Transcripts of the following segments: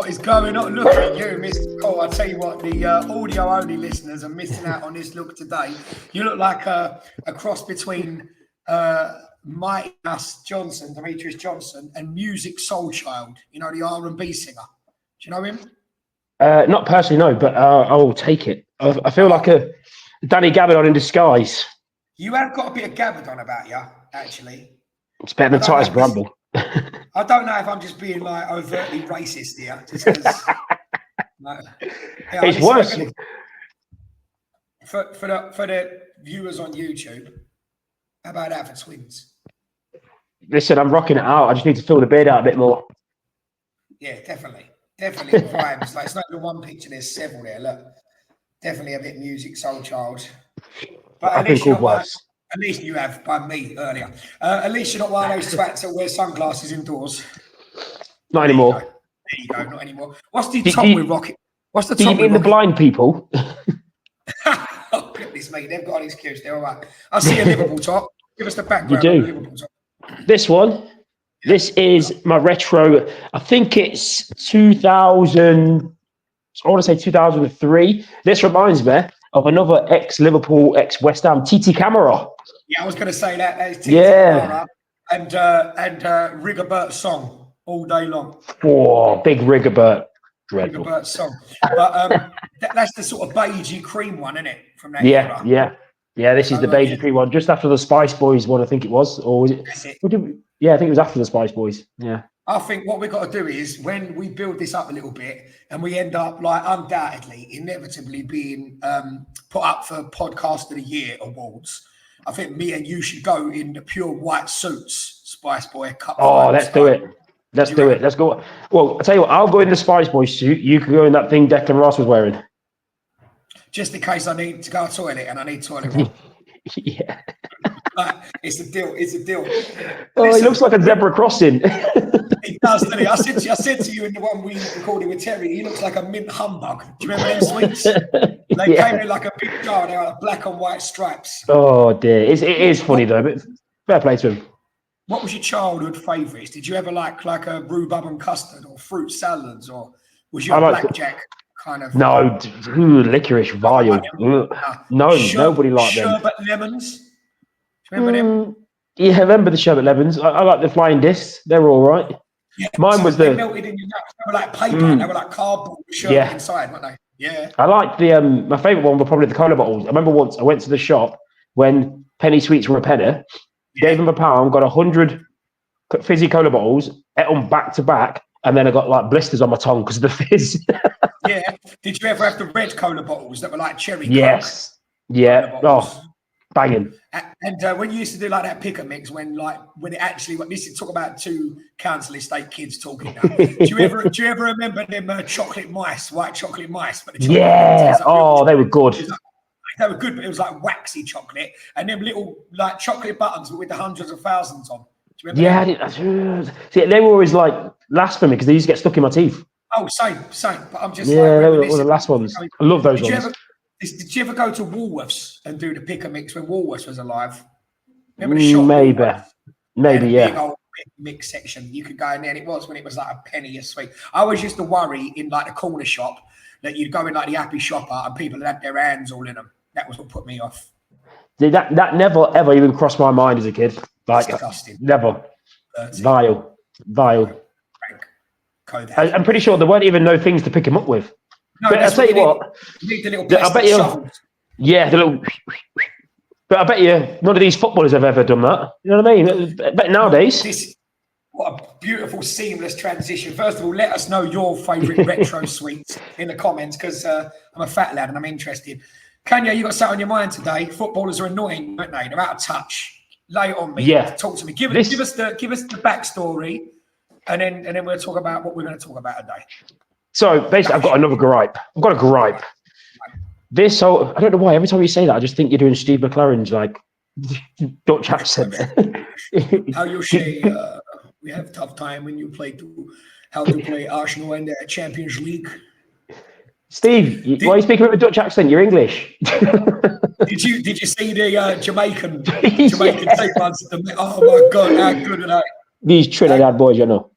What is going on? Look at you, Mr. Cole. I tell you what, the audio-only listeners are missing out on this look today. You look like a cross between Mighty Johnson, Demetrius Johnson, and Music Soul Child. You know, the R&B singer. Do you know him? Not personally, no, but I will take it. I feel like a Danny Gabardon in disguise. You have got a bit of Gabardon about you, actually. It's better than Titus Bramble. I don't know if I'm just being like overtly racist here. Just because, it's worse. For the viewers on YouTube, how about that for twins? Listen, I'm rocking it out. I just need to fill the beard out a bit more. Yeah, definitely vibes. Like it's not the one picture. There's several there. Look, definitely a bit Music Soul Child. But I think worse. At least you have by me earlier. At least you're not one of those twats that wear sunglasses indoors. Not anymore. There you go. Not anymore. What's the top we're rocking? What's the top? Do you mean the blind people? Oh, goodness, mate. They've got an excuse. They're all right. I see a Liverpool top. Give us the background. You do. Of the Liverpool top. This one. This is my retro. I think it's 2000. I want to say 2003. This reminds me of another ex-Liverpool, ex-West Ham, Titi Camara. Yeah, I was going to say that. That is Titi Camara and Rigobert song all day long. Oh, big Rigobert. Dreadful. Rigobert song. But that's the sort of beigey cream one, isn't it? From that era. Yeah, this is the beigey cream one, just after the Spice Boys one, I think it was. Or was it? That's it. Yeah, I think it was after the Spice Boys. Yeah. I think what we've got to do is when we build this up a little bit and we end up like undoubtedly, inevitably being put up for Podcast of the Year awards, I think me and you should go in the pure white suits, Spice Boy Cup. Oh, let's do it. Let's do it. Let's go. Well, I'll tell you what, I'll go in the Spice Boy suit. You can go in that thing Declan Ross was wearing. Just in case I need to go to the toilet and I need toilet roll. Yeah. It's a deal. It's a deal. Oh, listen, he looks like a zebra crossing. He does, doesn't he? I said to you in the one we recorded with Terry, he looks like a mint humbug. Do you remember them sweets? They came in like a big jar. They were black and white stripes. Oh dear, it is funny though. But fair play to him. What was your childhood favourites? Did you ever like a rhubarb and custard or fruit salads, or was you a blackjack kind of? No, licorice, vile. No, nobody liked them. Sherbet lemons. Remember them? Yeah, I remember the sherbet lemons. I like the flying discs. They were all right. Yeah, mine was they melted in your mouth. They were like paper. They were like cardboard with sherbet inside, weren't they? Yeah. I liked the my favourite one were probably the cola bottles. I remember once I went to the shop when penny sweets were a penny. Gave them £1, got 100 fizzy cola bottles, ate them back to back, and then I got like blisters on my tongue because of the fizz. Yeah. Did you ever have the red cola bottles that were like cherry? Yes. Yeah. Oh, banging. And when you used to do like that pick and mix, when it actually, this is talk about two council estate kids talking now. do you ever remember them chocolate mice, white chocolate mice? But the they were good. They were good, but it was like waxy chocolate, and them little like chocolate buttons with the hundreds of thousands on. Do you remember see, they were always like last for me because they used to get stuck in my teeth. Oh, same. But I'm just they were the last ones. I love those ones. Did you ever go to Woolworths and do the pick and mix when Woolworths was alive? Remember the shop? Maybe, yeah. Big old pick and mix section. You could go in there, and it was when it was like a penny a sweet. I always used to worry in like the corner shop that you'd go in like the Happy Shopper and people had their hands all in them. That was what put me off. That never ever even crossed my mind as a kid. Like disgusting. Never. Vile. Frank. I'm pretty sure there weren't even no things to pick him up with. No, but I'll tell you what. You need the little plastic shovels. Yeah, the little. But I bet you none of these footballers have ever done that. You know what I mean? I bet nowadays. What a beautiful, seamless transition. First of all, let us know your favourite retro sweets in the comments because I'm a fat lad and I'm interested. Kanye, you got something on your mind today? Footballers are annoying, aren't they? They're out of touch. Lay it on me. Yeah. Talk to me. Give us the backstory, and then we'll talk about what we're going to talk about today. So basically, I've got another gripe. I've got a gripe. I don't know why. Every time you say that, I just think you're doing Steve McLaren's like Dutch accent. How you say we have a tough time when you play how to play Arsenal in the Champions League. Steve, why are you speaking with a Dutch accent? You're English. Did you see the Jamaican team? Oh my God, how good are they? These Trinidad boys, you know.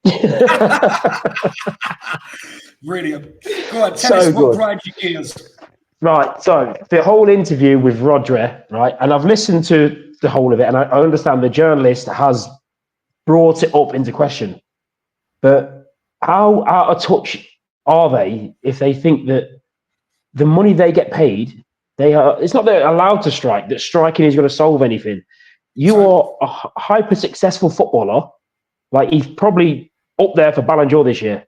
Brilliant. Go on, tell So us what good. grinds your gears. Right, so the whole interview with Rodri, right, and I've listened to the whole of it, and I understand the journalist has brought it up into question. But how out of touch are they if they think that the money they get paid, they are? It's not that they're allowed to strike. That striking is going to solve anything. You are a hyper successful footballer. Like he's probably up there for Ballon d'Or this year.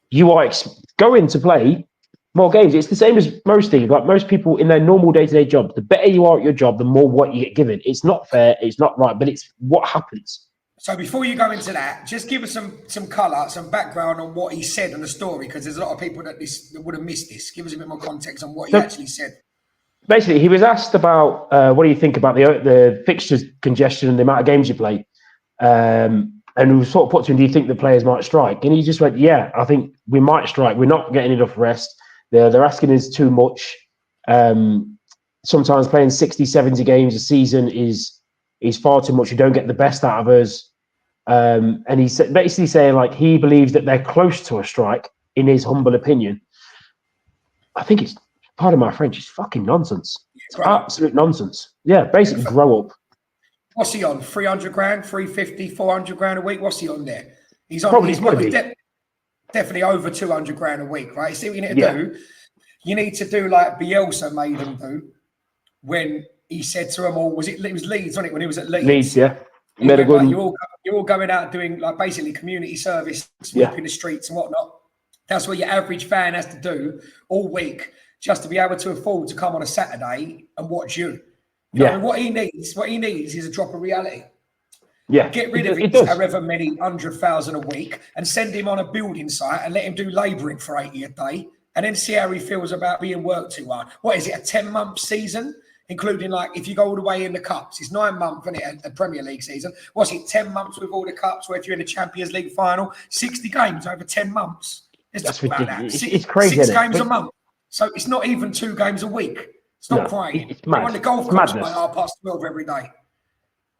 You are going to play more games. It's the same as most things. Like most people in their normal day-to-day jobs, the better you are at your job, the more what you get given. It's not fair. It's not right. But it's what happens. So before you go into that, just give us some colour, some background on what he said in the story, because there's a lot of people that would have missed this. Give us a bit more context on what he actually said. Basically, he was asked about what do you think about the fixtures congestion and the amount of games you play. And we sort of put to him, do you think the players might strike? And he just went, yeah, I think we might strike. We're not getting enough rest. They're asking us too much. Sometimes playing 60, 70 games a season is far too much. You don't get the best out of us. And he's basically saying like he believes that they're close to a strike, in his humble opinion. I think it's, pardon my French, it's fucking nonsense. It's absolute nonsense. Yeah, basically grow up. What's he on? 300 grand, 350, 400 grand a week? What's he on there? He's on. Probably, definitely over 200 grand a week, right? See what you need to do? You need to do like Bielsa made him do when he said to them all, it was Leeds, wasn't it? When he was at Leeds. Leeds, yeah. Like, you're all going out doing like basically community service, sweeping the streets and whatnot. That's what your average fan has to do all week just to be able to afford to come on a Saturday and watch you. You know, what he needs is a drop of reality. Yeah. Get rid of his however many 100,000 a week and send him on a building site and let him do labouring for 80 a day and then see how he feels about being worked too hard. What is it, a 10-month season? Including like if you go all the way in the cups, it's 9 months, isn't it, a Premier League season? What's it, 10 months with all the cups, where if you're in the Champions League final, 60 games over 10 months. That's ridiculous. It's crazy. 6 games a month. So it's not even 2 games a week. Stop crying. It's mad. On the golf course by 12:30 every day.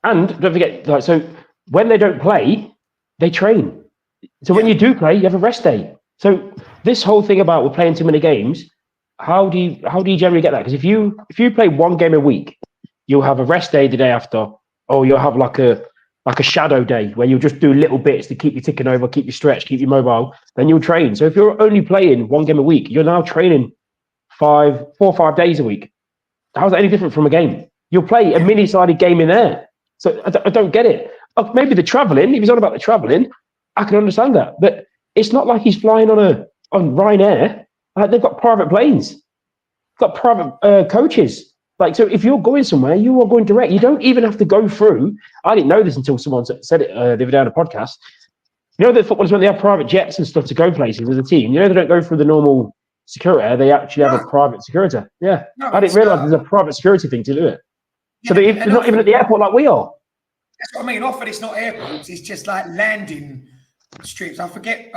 And don't forget, like, so when they don't play, they train. So when you do play, you have a rest day. So this whole thing about we're playing too many games, how do you generally get that? Because if you play 1 game a week, you'll have a rest day the day after, or you'll have like a shadow day where you'll just do little bits to keep you ticking over, keep you stretched, keep you mobile. Then you'll train. So if you're only playing 1 game a week, you're now training 4 or 5 days a week. How's that any different from a game? You'll play a mini-sided game in there. So I don't get it. Maybe the travelling, if he's on about the travelling, I can understand that. But it's not like he's flying on Ryanair. Like they've got private planes, got private coaches. Like, so if you're going somewhere, you are going direct. You don't even have to go through. I didn't know this until someone said it the other day on a podcast. You know that footballers, when they have private jets and stuff to go places as a team, you know they don't go through the normal security. They actually have a private security. Yeah, I didn't realise there's a private security thing to do it. So they're not even at the airport like we are. That's what I mean. Often it's not airports. It's just like landing strips. I forget.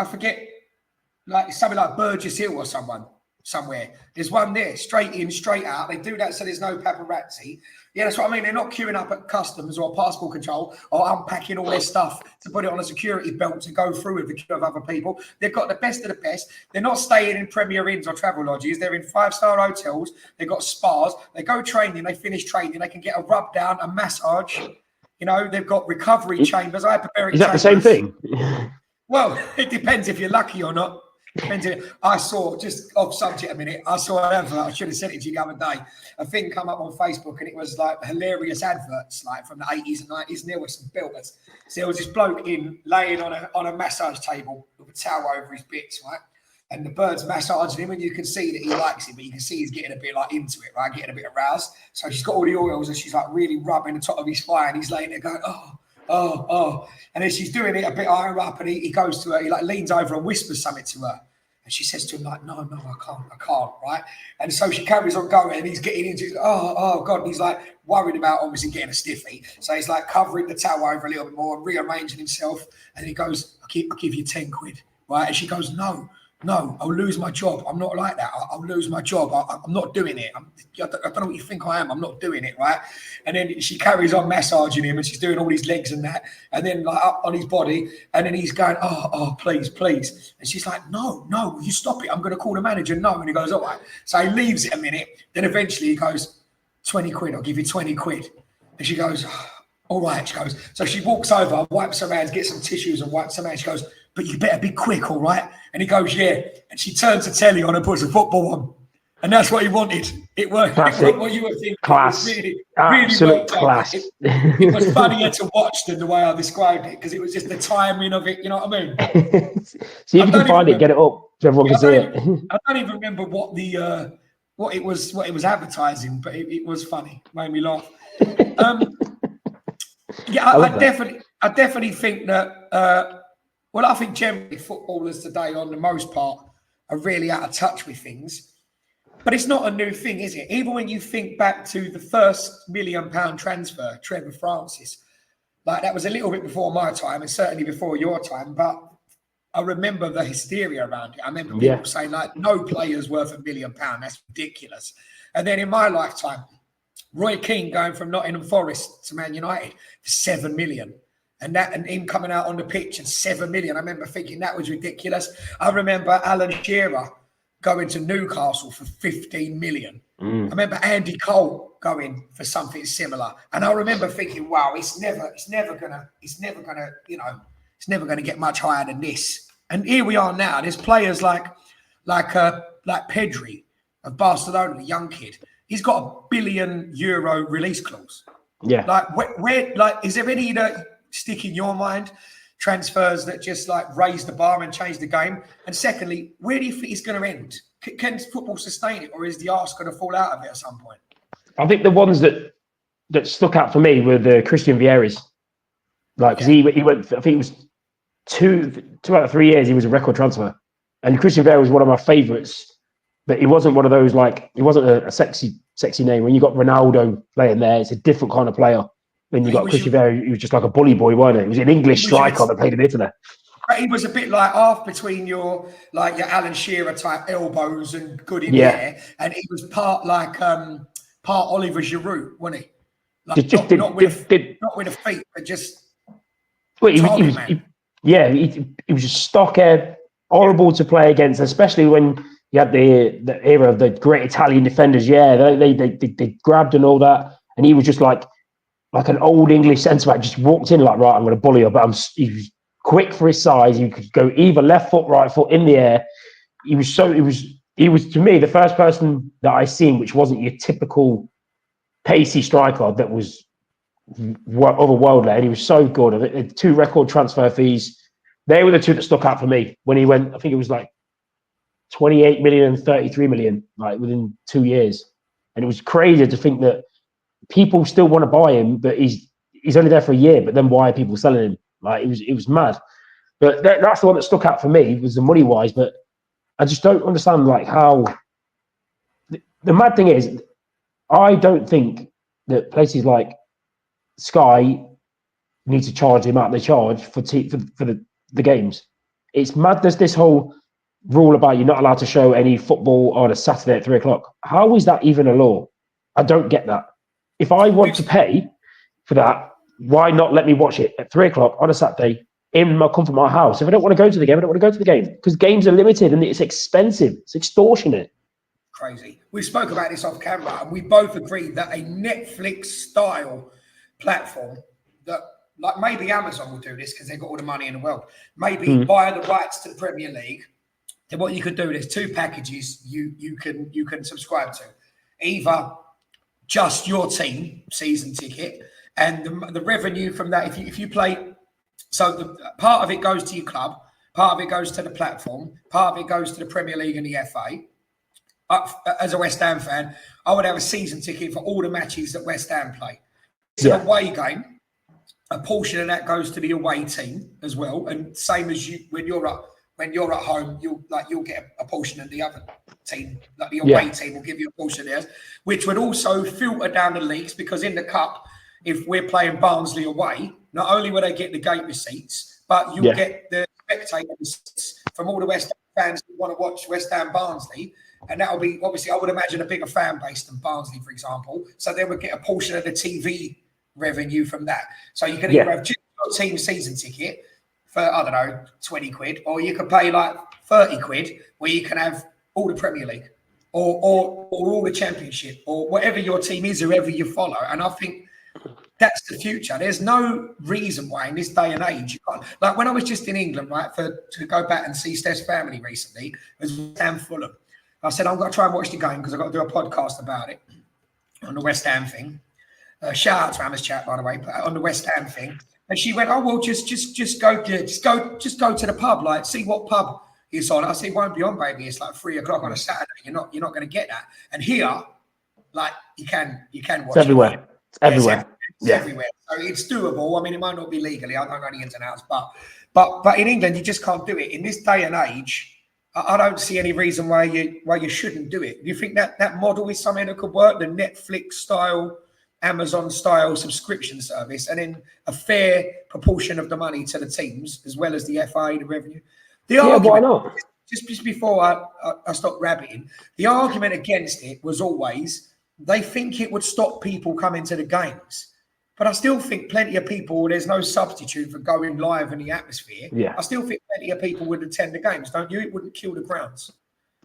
Like something like Burgess Hill or somewhere. There's one there, straight in, straight out. They do that so there's no paparazzi. Yeah, that's what I mean. They're not queuing up at customs or passport control or unpacking all their stuff to put it on a security belt to go through with the queue of other people. They've got the best of the best. They're not staying in Premier Inns or travel lodges. They're in 5-star hotels. They've got spas. They go training. They finish training. They can get a rub down, a massage. You know, they've got recovery chambers, hyperbaric chambers. Is that the same thing? Well, it depends if you're lucky or not. I saw, just off subject a minute, I saw an advert, I should have sent it to you the other day, a thing come up on Facebook and it was like hilarious adverts like from the 80s and 90s, and there were some builders. So there was this bloke laying on a massage table with a towel over his bits, right? And the bird's massaging him and you can see that he likes it, but you can see he's getting a bit like into it, right? Getting a bit aroused. So she's got all the oils and she's like really rubbing the top of his thigh and he's laying there going, oh. And then she's doing it a bit higher up and he goes to her, he like leans over and whispers something to her. And she says to him like, no, I can't, right? And so she carries on going and he's getting into, oh God. And he's like worried about obviously getting a stiffy. So he's like covering the towel over a little bit more and rearranging himself. And he goes, I'll give you 10 quid, right? And she goes, no, no, I'll lose my job. I'm not like that. I'll lose my job. I'm not doing it. I don't know what you think I am. I'm not doing it, right? And then she carries on massaging him and she's doing all his legs and that. And then like up on his body. And then he's going, oh, please, please. And she's like, no, will you stop it? I'm going to call the manager. No. And he goes, all right. So he leaves it a minute. Then eventually he goes, 20 quid. I'll give you 20 quid. And she goes, all right. She goes, so she walks over, wipes her hands, gets some tissues and wipes her hands. She goes, but you better be quick, all right? And he goes, yeah. And she turns the telly on and puts a football on. And that's what he wanted. It worked. Classic. What you were thinking. Class. Really Absolute class. It was funnier to watch than the way I described it because it was just the timing of it. You know what I mean? See if you can find it, get it up so everyone can see it. I don't even remember what it was advertising, but it was funny. Made me laugh. I definitely think that. Well, I think generally footballers today, on the most part, are really out of touch with things. But it's not a new thing, is it? Even when you think back to the first £1 million transfer, Trevor Francis, like that was a little bit before my time and certainly before your time. But I remember the hysteria around it. I remember people saying, like, no player's worth £1 million. That's ridiculous. And then in my lifetime, Roy Keane going from Nottingham Forest to Man United for £7 million. And him coming out on the pitch and £7 million. I remember thinking that was ridiculous. I remember Alan Shearer going to Newcastle for 15 million. I remember Andy Cole going for something similar. And I remember thinking, wow, it's never gonna get much higher than this. And here we are now. There's players like Pedri of Barcelona, the young kid. He's got €1 billion release clause. Yeah. Like where is there any that stick in your mind, transfers that just like raise the bar and change the game? And secondly, where do you think it's going to end? Can football sustain it, or is the arse going to fall out of it at some point? I think the ones that stuck out for me were the Christian Vieiras. Like, because he went, I think it was two out of 3 years, he was a record transfer. And Christian Vieira was one of my favourites, but he wasn't one of those, like, he wasn't a sexy name. When you got Ronaldo playing there, it's a different kind of player. When you got Christian Vieira, he was just like a bully boy, wasn't he? He was an English striker that played in Italy. He was a bit like half between your Alan Shearer type elbows and good in the air, and he was part Oliver Giroud, wasn't he? Like, not with a feet, but just. Well, he was just stockhead, horrible to play against, especially when you had the era of the great Italian defenders. Yeah, they grabbed and all that, and he was just like an old English centre back, just walked in like, right, I'm going to bully her, but he was quick for his size. He could go either left foot, right foot in the air. He was to me the first person that I seen which wasn't your typical pacey striker that was otherworldly, and he was so good. 2 record transfer fees. They were the 2 that stuck out for me when he went. I think it was like 28 million and 33 million, like within 2 years. And it was crazy to think that people still want to buy him, but he's only there for a year. But then why are people selling him? Like, it was mad. But that's the one that stuck out for me, was the money wise. But I just don't understand like how. The mad thing is, I don't think that places like Sky need to charge the amount they charge for the games. It's mad. There's this whole rule about you're not allowed to show any football on a Saturday at 3:00. How is that even a law? I don't get that. If I want to pay for that, why not let me watch it at 3:00 on a Saturday in my comfort of my house? If I don't want to go to the game, I don't want to go to the game, because games are limited and it's expensive. It's extortionate. Crazy. We spoke about this off camera, and we both agreed that a Netflix style platform that, like, maybe Amazon will do this because they've got all the money in the world. Maybe buy the rights to the Premier League. Then what you could do, there's 2 packages you can subscribe to. Either just your team season ticket, and the revenue from that, if you play, so the part of it goes to your club, part of it goes to the platform, part of it goes to the Premier League and the FA. As a West Ham fan, I would have a season ticket for all the matches that West Ham play. It's an away game. A portion of that goes to the away team as well, and same as you when you're at home, you'll get a portion of the other team. Like the away team will give you a portion of theirs, which would also filter down the leagues, because in the cup, if we're playing Barnsley away, not only will they get the gate receipts, but you'll get the spectator receipts from all the West Ham fans who want to watch West Ham Barnsley, and that'll be obviously I would imagine a bigger fan base than Barnsley, for example. So they would get a portion of the TV revenue from that. So you can either have just your team season ticket for, I don't know, 20 quid, or you could pay like 30 quid where you can have all the Premier League or all the Championship or whatever your team is, whoever you follow. And I think that's the future. There's no reason why in this day and age, you can't, like when I was just in England, right, to go back and see Steph's family recently, it was West Ham Fulham. I said, I'm going to try and watch the game because I've got to do a podcast about it on the West Ham thing. Shout out to Hammer's chat, by the way, but on the West Ham thing. And she went, oh, well, just go to the pub, like see what pub it's on. I said, it won't be on, baby. It's like 3:00 on a Saturday. You're not going to get that. And here, like you can watch it's everywhere. It. It's everywhere. It's everywhere. So it's doable. I mean, it might not be legally. I don't know the ins and outs, but in England, you just can't do it. In this day and age, I don't see any reason why you shouldn't do it. Do you think that model is something that could work? The Netflix style, Amazon style subscription service, and then a fair proportion of the money to the teams as well as the FA, the revenue. The argument, why not? Just before I stop rabbiting, the argument against it was always they think it would stop people coming to the games. But I still think plenty of people, there's no substitute for going live in the atmosphere. Yeah. I still think plenty of people would attend the games, don't you? It wouldn't kill the grounds.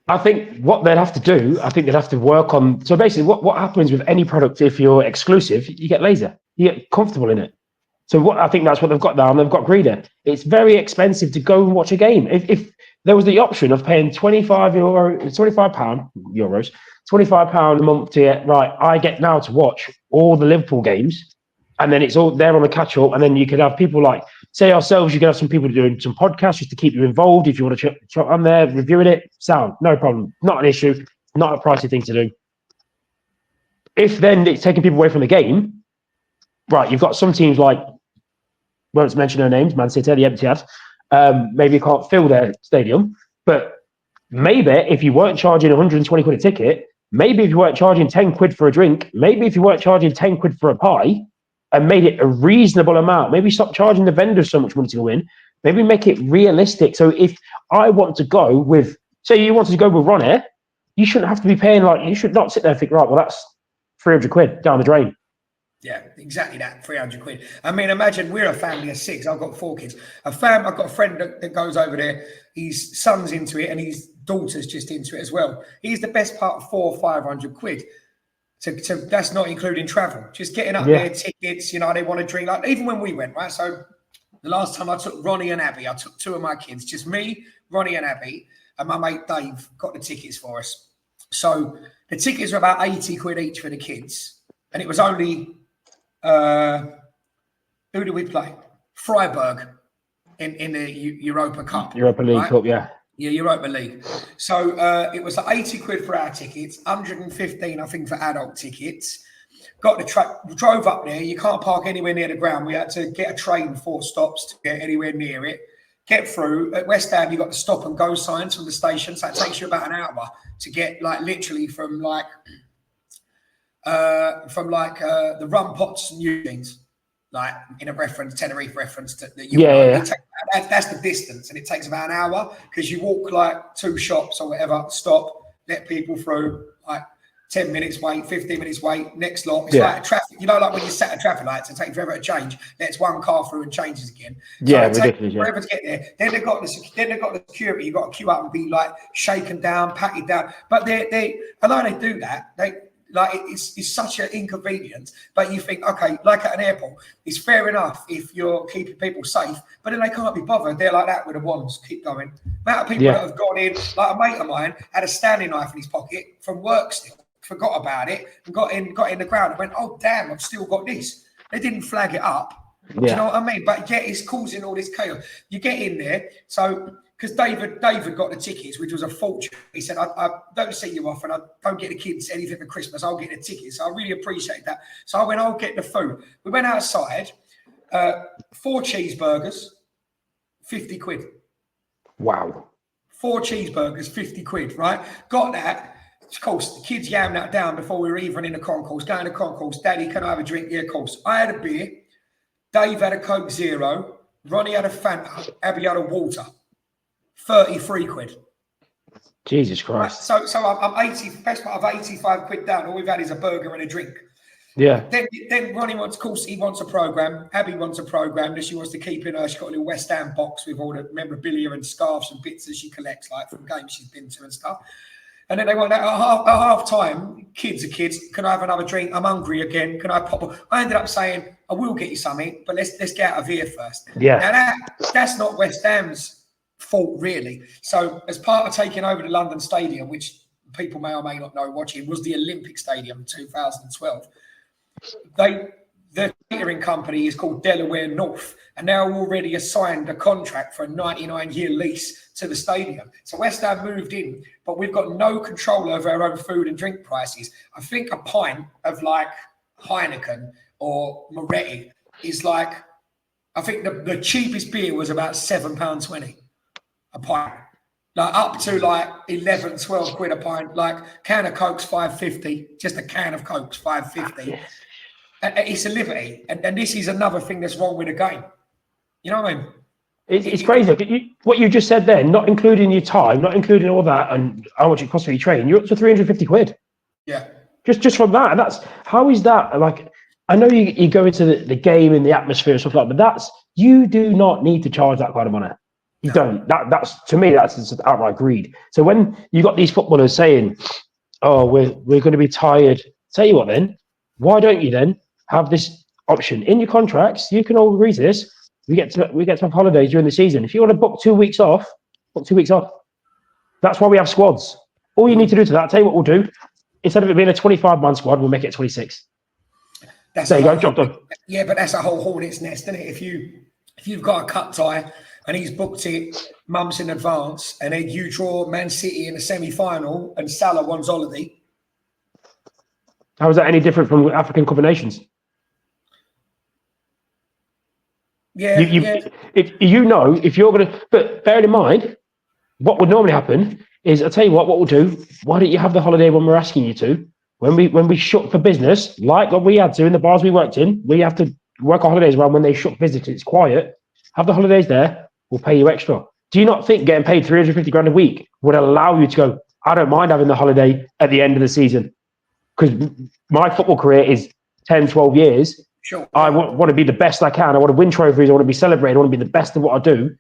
I think what they'd have to do, I think they'd have to work on. So basically, what happens with any product, if you're exclusive, you get lazy, you get comfortable in it. So I think that's what they've got now, and they've got greedy. It's very expensive to go and watch a game. If there was the option of paying £25 a month to get, right, I get now to watch all the Liverpool games, and then it's all there on the catch up, and then you could have people like, say ourselves, you could have some people doing some podcasts just to keep you involved. If you want to chop on there, reviewing it, sound, no problem. Not an issue, not a pricey thing to do. If then it's taking people away from the game, right, you've got some teams like, won't mention their names, Man City, the Etihad, maybe you can't fill their stadium, but maybe if you weren't charging 120 quid a ticket, maybe if you weren't charging 10 quid for a drink, maybe if you weren't charging 10 quid for a pie, and made it a reasonable amount, maybe stop charging the vendors so much money to go in, maybe make it realistic. So if I want to go with, say you wanted to go with Ronnie, you shouldn't have to be paying, like, you should not sit there and think, right, well, that's 300 quid down the drain. Yeah, exactly that, 300 quid. I mean, imagine we're a family of 6. I've got 4 kids. I've got a friend that goes over there. His son's into it and his daughter's just into it as well. He's the best part of 400 or 500 quid. So that's not including travel. Just getting up there, tickets, they want to drink. Like even when we went, right? So the last time I took Ronnie and Abby, I took 2 of my kids, just me, Ronnie and Abby, and my mate Dave got the tickets for us. So the tickets were about 80 quid each for the kids. And it was only, who did we play? Freiburg in the Europa Cup. Europa League right? Cup, yeah. Yeah, Europa League. So it was like 80 quid for our tickets, 115, I think, for adult tickets. Got the truck, drove up there. You can't park anywhere near the ground. We had to get a train 4 stops to get anywhere near it. Get through. At West Ham, you got the stop and go signs from the station. So it takes you about an hour to get, like, literally from the rum pots and Eugenians. Like in a Tenerife reference that you that's the distance, and it takes about an hour because you walk like 2 shops or whatever, stop, let people through, like 10 minutes wait, 15 minutes wait, next lot. It's like a traffic, like when you sat at traffic lights, it takes forever to change. Lets one car through and changes again. So it takes forever to get there. Then they've got the security. You've got to queue up and be like shaken down, patted down. But they although they do that, it's such an inconvenience, but you think, okay, like at an airport, it's fair enough if you're keeping people safe, but then they can't be bothered. They're like that with the wands, keep going. The amount of people that have gone in, like a mate of mine had a Stanley knife in his pocket from work still, forgot about it, and got in the ground and went, oh, damn, I've still got this. They didn't flag it up. Do you know what I mean? But yet it's causing all this chaos. You get in there, so... Because David got the tickets, which was a fortune. He said, I don't see you often. I don't get the kids anything for Christmas. I'll get the tickets. So I really appreciate that. So I went, I'll get the food. We went outside, 4 cheeseburgers, 50 quid. Wow. 4 cheeseburgers, 50 quid, right? Got that. Of course, the kids yammed that down before we were even in the concourse. Going to the concourse, Daddy, can I have a drink? Yeah, of course. I had a beer. Dave had a Coke Zero. Ronnie had a Fanta. Abby had a water. 33 quid. Jesus Right, Christ. so I'm 80, best part of 85 quid down. All we've had is a burger and a drink. Yeah. Then Ronnie wants, of course, he wants a program. Abby wants a program that she wants to keep in her. She's got a little West Ham box with all the memorabilia and scarves and bits that she collects, like from games she's been to and stuff. And then they want that at half time. Kids are kids. Can I have another drink? I'm hungry again. Can I pop? I ended up saying, I will get you something, but let's get out of here first. Yeah. Now that's not West Ham's fault, really. So as part of taking over the London Stadium, which people may or may not know watching, was the Olympic Stadium in 2012. The catering company is called Delaware North, and they're already assigned a contract for a 99-year lease to the stadium. So West Ham moved in, but we've got no control over our own food and drink prices. I think a pint of like Heineken or Moretti is like, I think the cheapest beer was about £7.20 a pint. Like up to like 11, 12 quid a pint. Like can of Coke's $5.50. Just a can of Coke's $5.50. It's a liberty, and this is another thing that's wrong with the game. You know what I mean? It's crazy. What you just said there, not including your time, not including all that, and how much it costs for your train, you're up to 350 quid. Yeah. Just from that, and that's how is that like? I know you go into the game and the atmosphere and stuff like that, but you do not need to charge that kind of money. You don't. That's to me, that's just outright greed. So when you got these footballers saying, "Oh, we're going to be tired," tell you what, then why don't you then have this option in your contracts? You can all agree to this. We get to have holidays during the season. If you want to book 2 weeks off, book 2 weeks off. That's why we have squads. All you need to do to that, I'll tell you what we'll do. Instead of it being a 25-man squad, we'll make it 26. There you go, job done. Yeah, but that's a whole hornet's nest, isn't it? If you've got a cut tie and he's booked it months in advance, and then you draw Man City in a semi-final and Salah wants holiday. How is that any different from African Cup of Nations? Yeah, If you're going to, but bear in mind, what would normally happen is, I'll tell you what we'll do. Why don't you have the holiday when we're asking you to? When we shut for business, like what we had to in the bars we worked in, we have to work our holidays around when they shut for business. It's quiet. Have the holidays there. We'll pay you extra. Do you not think getting paid 350 grand a week would allow you to go, I don't mind having the holiday at the end of the season? Because my football career is 10, 12 years. Sure. I want to be the best I can. I want to win trophies. I want to be celebrated. I want to be the best of what I do.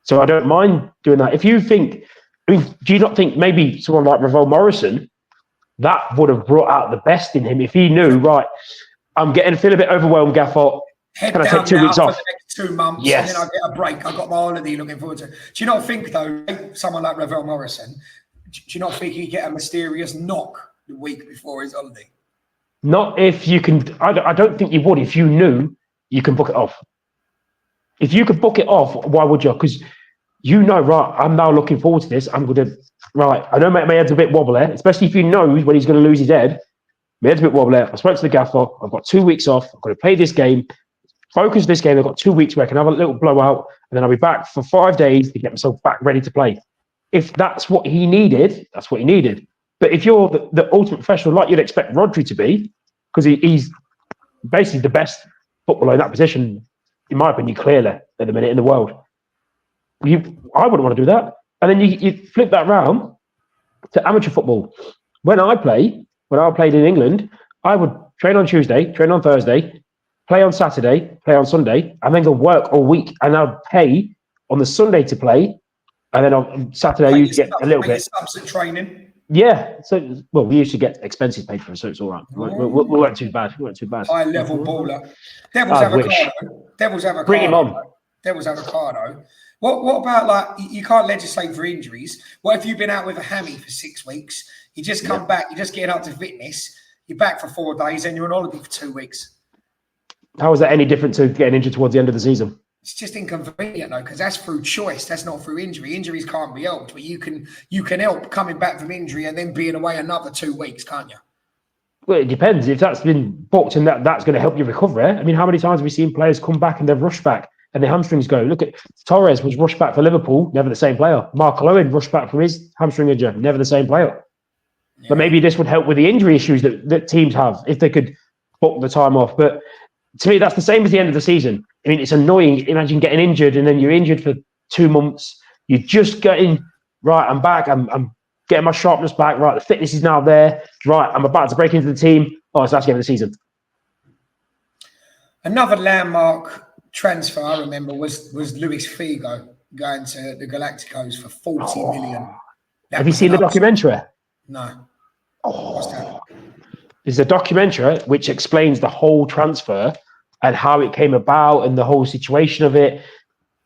So I don't mind doing that. If you think, do you not think maybe someone like Ravel Morrison, that would have brought out the best in him if he knew, right, I'm feeling a bit overwhelmed, Gaffer. Can I take 2 weeks off? For the next 2 months, yes. And then I'll get a break. I've got my holiday looking forward to. Do you not think, though, someone like Ravel Morrison, do you not think he'd get a mysterious knock the week before his holiday? Not if you can. I don't think you would if you knew you can book it off. If you could book it off, why would you? Because you know, right, I'm now looking forward to this. I'm going to, right, I know my head's a bit wobbly, especially if you know when he's going to lose his head. My head's a bit wobbly. I spoke to the gaffer. I've got 2 weeks off. I've got to play this game. Focus this game. I've got 2 weeks where I can have a little blowout, and then I'll be back for 5 days to get myself back ready to play. If that's what he needed, that's what he needed. But if you're the ultimate professional, like you'd expect Rodri to be, because he's basically the best footballer in that position, in my opinion, clearly at the minute in the world. I wouldn't want to do that. And then you flip that round to amateur football. When I played in England, I would train on Tuesday, train on Thursday, play on Saturday, play on Sunday, and then go work all week. And I'd pay on the Sunday to play, and then on Saturday I used to get a little bit. Subs at training. Yeah, so we used to get expenses paid for, so it's all right. We weren't too bad. High level baller. Devil's avocado. Bring him on. Devil's avocado. What about, like, you can't legislate for injuries? What if you've been out with a hammy for 6 weeks? You just come back, you're just getting up to fitness, you're back for 4 days, and you're on holiday for 2 weeks. How is that any different to getting injured towards the end of the season? It's just inconvenient, though, because that's through choice. That's not through injury. Injuries can't be helped, but you can help coming back from injury and then being away another 2 weeks, can't you? Well, it depends. If that's been booked and that's going to help you recover. I mean, how many times have we seen players come back and they've rushed back and the hamstrings go? Look at Torres was rushed back for Liverpool, never the same player. Mark Owen rushed back from his hamstring injury, never the same player. Yeah. But maybe this would help with the injury issues that teams have if they could book the time off. But to me, that's the same as the end of the season. I mean, it's annoying. Imagine getting injured and then you're injured for 2 months. You're just getting, right, I'm back. I'm getting my sharpness back. Right, the fitness is now there. Right, I'm about to break into the team. Oh, it's last game of the season. Another landmark transfer I remember was Luis Figo going to the Galacticos for 40 million. Have you seen the documentary? No. What's that? There's a documentary which explains the whole transfer and how it came about and the whole situation of it.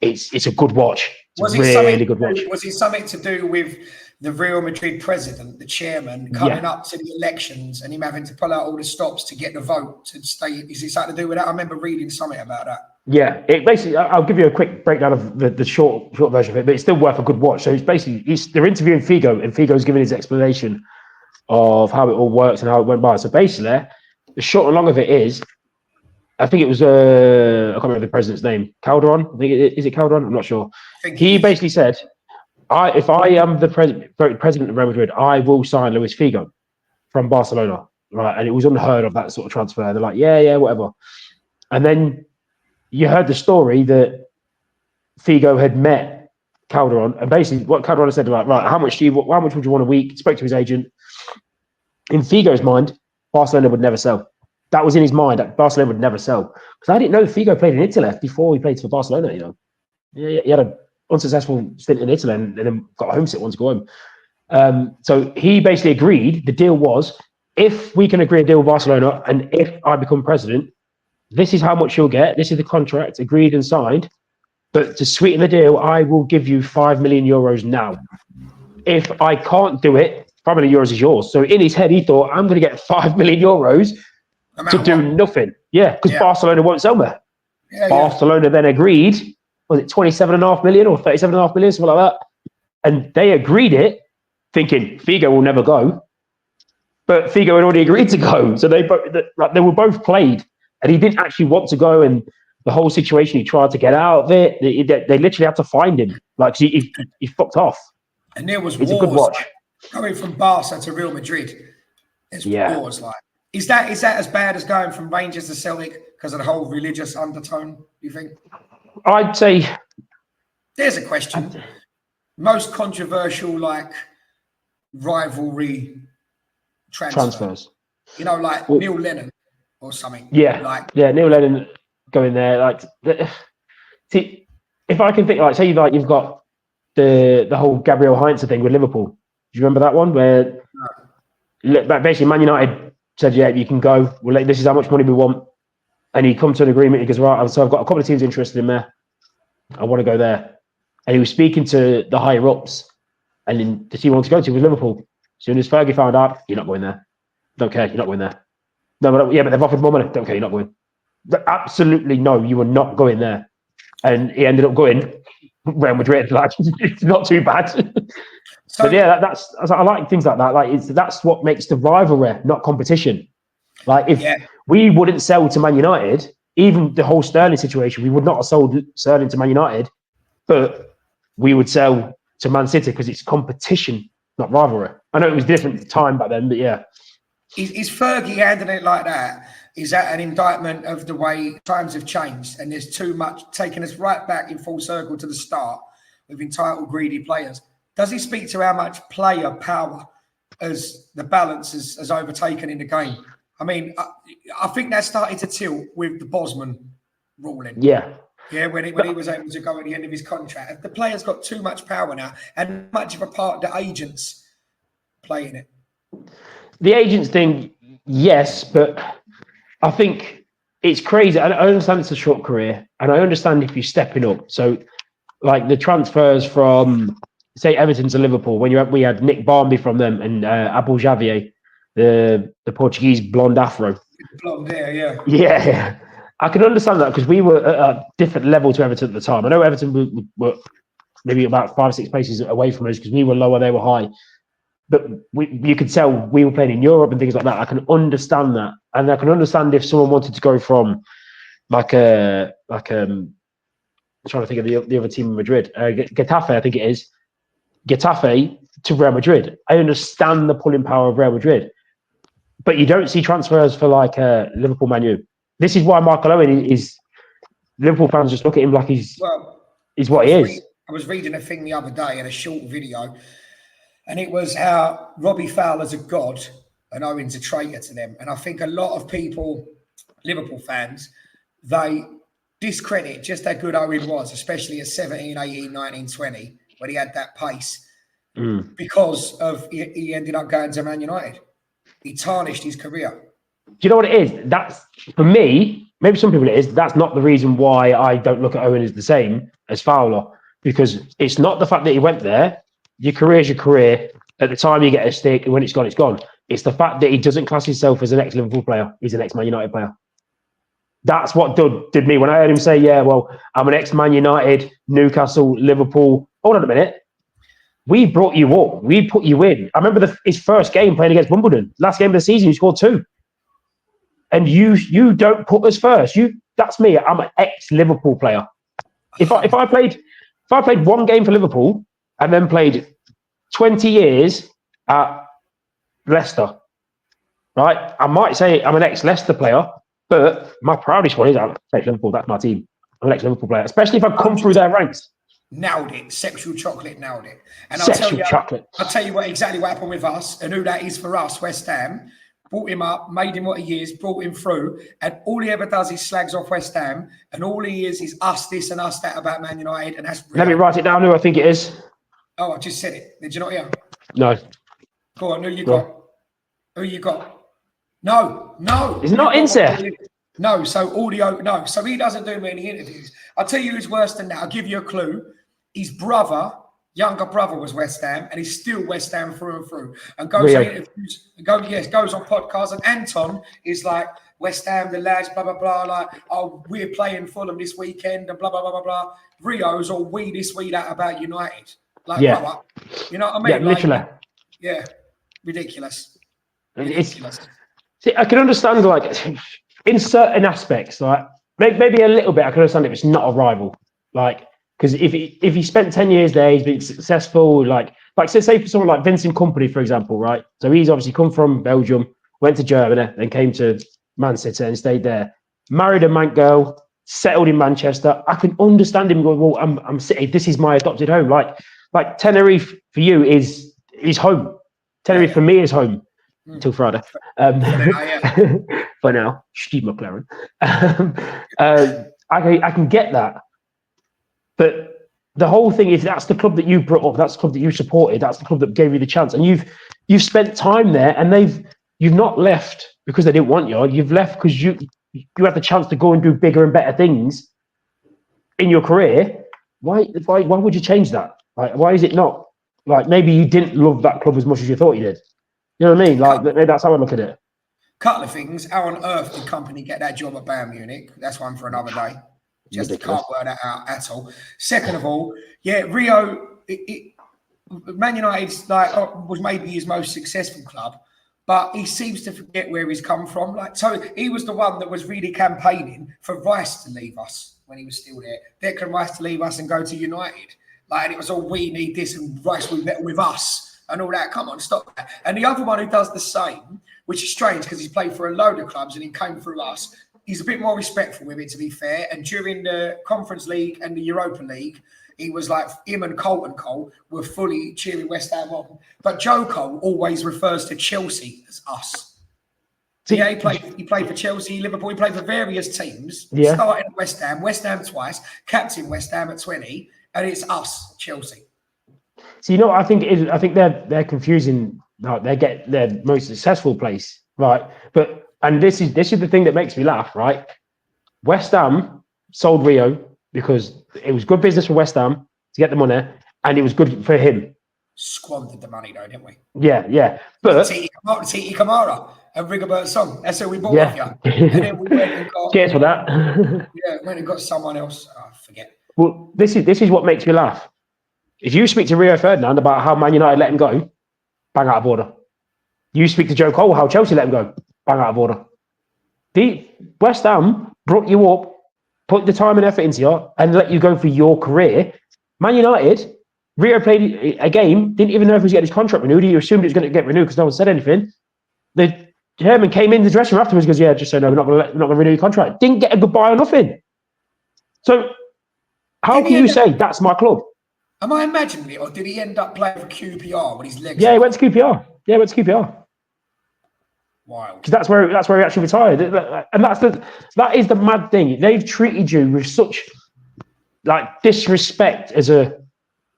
It's a good watch. It's a really good watch. Was it something to do with the Real Madrid president, the chairman, coming up to the elections and him having to pull out all the stops to get the vote to stay? Is it something to do with that? I remember reading something about that. Yeah, it basically, I'll give you a quick breakdown of the short version of it, but it's still worth a good watch. So it's basically, they're interviewing Figo, and Figo's giving his explanation of how it all works and how it went by. So basically, the short and long of it is, I think it was, I can't remember the president's name, Calderon? I think is it Calderon? I'm not sure. He basically said, if I am the president of Real Madrid, I will sign Luis Figo from Barcelona. Right, and it was unheard of, that sort of transfer. They're like, yeah, whatever. And then you heard the story that Figo had met Calderon, and basically what Calderon said, like, right, how much would you want a week? Spoke to his agent. In Figo's mind, Barcelona would never sell. That was in his mind, that Barcelona would never sell. Because I didn't know Figo played in Italy before he played for Barcelona, you know. He had an unsuccessful stint in Italy and then got a homesick one to go home. So he basically agreed, the deal was, if we can agree a deal with Barcelona and if I become president, this is how much you'll get. This is the contract agreed and signed. But to sweeten the deal, I will give you 5 million euros now. If I can't do it, 5 million euros is yours. So in his head, he thought, I'm going to get 5 million euros to do nothing. Yeah, because Barcelona won't sell me. Barcelona then agreed, was it 27.5 million or 37.5 million, something like that? And they agreed it, thinking Figo will never go. But Figo had already agreed to go. So they were both played. And he didn't actually want to go, and the whole situation, he tried to get out of it. They literally had to find him. Like, he fucked off. And there was it's wars, a good watch. like, coming from Barca to Real Madrid. There's wars, like. Is that as bad as going from Rangers to Celtic because of the whole religious undertone, do you think? I'd say... There's a question. Most controversial, like, rivalry transfers. You know, like Neil Lennon. Or something. Neil Lennon going there. Like, see, if I can think, like, say, like, you've got the whole Gabriel Heinze thing with Liverpool. Do you remember that one where basically Man United said, "Yeah, you can go. This is how much money we want," and he come to an agreement. He goes, "Right, so I've got a couple of teams interested in there. I want to go there." And he was speaking to the higher ups, and then the team he wanted to go to was Liverpool. As soon as Fergie found out, "You're not going there. Don't care. You're not going there." No, but they've offered more money. Don't care, you're not going. Absolutely no, you were not going there. And he ended up going Real Madrid. Like, it's not too bad. So, but yeah, I like things like that. Like, that's what makes the rivalry, not competition. Like, if we wouldn't sell to Man United, even the whole Sterling situation, we would not have sold Sterling to Man United, but we would sell to Man City because it's competition, not rivalry. I know it was a different time back then, but yeah. Is Fergie handling it like that? Is that an indictment of the way times have changed and there's too much, taking us right back in full circle to the start with entitled greedy players? Does he speak to how much player power as the balance has overtaken in the game? I mean, I think that started to tilt with the Bosman ruling. Yeah, when he was able to go at the end of his contract. The players got too much power now, and much of a part the agents play in it. The agents thing, yes, but I think it's crazy. I understand it's a short career, and I understand if you're stepping up. So, like the transfers from, say, Everton to Liverpool, when we had Nick Barmby from them and Abel Javier, the Portuguese blonde afro. Blonde hair, yeah. Yeah, I can understand that because we were at a different level to Everton at the time. I know Everton were maybe about 5-6 places away from us because we were lower, they were high. But you could tell we were playing in Europe and things like that. I can understand that, and I can understand if someone wanted to go from I'm trying to think of the other team in Madrid, Getafe, I think it is, Getafe to Real Madrid. I understand the pulling power of Real Madrid, but you don't see transfers for like Liverpool, Man U. This is why Michael Owen is. Liverpool fans just look at him like he's what he is. I was reading a thing the other day in a short video. And it was how Robbie Fowler's a god and Owen's a traitor to them. And I think a lot of people, Liverpool fans, they discredit just how good Owen was, especially at 17, 18, 19, 20, when he had that pace, because of he ended up going to Man United. He tarnished his career. Do you know what it is? That's, for me, maybe some people it is, that's not the reason why I don't look at Owen as the same as Fowler, because it's not the fact that he went there. Your career is your career. At the time you get a stick, and when it's gone, it's gone. It's the fact that he doesn't class himself as an ex-Liverpool player. He's an ex-Man United player. That's what did me when I heard him say, yeah, well, I'm an ex-Man United, Newcastle, Liverpool. Hold on a minute. We brought you up. We put you in. I remember his first game playing against Wimbledon. Last game of the season, he scored 2. And you don't put us first. That's me. I'm an ex-Liverpool player. If I played one game for Liverpool and then played 20 years at Leicester, right? I might say I'm an ex-Leicester player, but my proudest one is I'm ex-Liverpool. That's my team. I'm an ex-Liverpool player, especially if I've come through their ranks. Nailed it. Sexual chocolate nailed it. And I'll tell you exactly what happened with us and who that is for us, West Ham. Brought him up, made him what he is, brought him through, and all he ever does is slags off West Ham, and all he is us this and us that about Man United, and that's real. Let me write it down who I think it is. Oh, I just said it. Did you not hear? No. Go on, who you got? Who you got? No. It's not Ince. No, so audio, no. So he doesn't do many interviews. I'll tell you who's worse than that. I'll give you a clue. His younger brother was West Ham, and he's still West Ham through and through. And goes on interviews, goes on podcasts. And Anton is like, West Ham, the lads, blah, blah, blah. Like, oh, we're playing Fulham this weekend, and blah, blah, blah, blah, blah. Rio's all we this, we that about United. Like, brother, you know what I mean? Yeah, literally. Yeah, ridiculous. See, I can understand, like, in certain aspects, like, maybe a little bit, I can understand if it's not a rival. Like, because if he spent 10 years there, he's been successful. Like say for someone like Vincent Kompany, for example, right? So he's obviously come from Belgium, went to Germany, then came to Man City and stayed there. Married a Man girl, settled in Manchester. I can understand him going, well, I'm City. This is my adopted home. Like Tenerife for you is home. Tenerife for me is home until Friday. For now, Steve McLaren. I can get that. But the whole thing is that's the club that you brought up, that's the club that you supported, that's the club that gave you the chance. And you've spent time there, and you've not left because they didn't want you. You've left because you had the chance to go and do bigger and better things in your career. Why would you change that? Like, why is it not? Like, maybe you didn't love that club as much as you thought you did. You know what I mean? Like, that's how I look at it. Couple of things. How on earth did Kompany get that job at Bayern Munich? That's one for another day. Just Ridiculous. Can't work that out at all. Second of all, Rio, Man United was maybe his most successful club, but he seems to forget where he's come from. Like, so he was the one that was really campaigning for Rice to leave us when he was still there. Declan Rice to leave us and go to United. Like, and it was all, we need this, and Rice will be better with us and all that. Come on, stop that. And the other one who does the same, which is strange because he's played for a load of clubs and he came through us. He's a bit more respectful with it, to be fair. And during the Conference League and the Europa League, he was like, him and Cole were fully cheering West Ham on. But Joe Cole always refers to Chelsea as us. Yeah, he played for Chelsea, Liverpool. He played for various teams. Yeah. Started at West Ham twice, captain West Ham at 20, and it's us, Chelsea. So you know what I think it is? I think they're confusing. Like, they get their most successful place, right? And this is the thing that makes me laugh, right? West Ham sold Rio because it was good business for West Ham to get the money, and it was good for him. Squandered the money, though, didn't we? Yeah. But Titi Kamara and Rigobert Song. That's who we bought off you. And then we went and got. Cheers for that. Went and got someone else. Oh, forget. Well, this is what makes me laugh. If you speak to Rio Ferdinand about how Man United let him go, bang out of order. You speak to Joe Cole how Chelsea let him go, bang out of order. The West Ham brought you up, put the time and effort into you, and let you go for your career. Man United, Rio played a game, didn't even know if he was getting his contract renewed. He assumed it was going to get renewed because no one said anything. The chairman came in the dressing room afterwards and goes, yeah, just so no, we're not going to renew your contract. Didn't get a goodbye or nothing. So how can you say that's my club? Am I imagining it, or did he end up playing for QPR when his legs? Yeah, he went to QPR. Yeah, he went to QPR. Wild. Because that's where he actually retired, and that is the mad thing. They've treated you with such like disrespect as a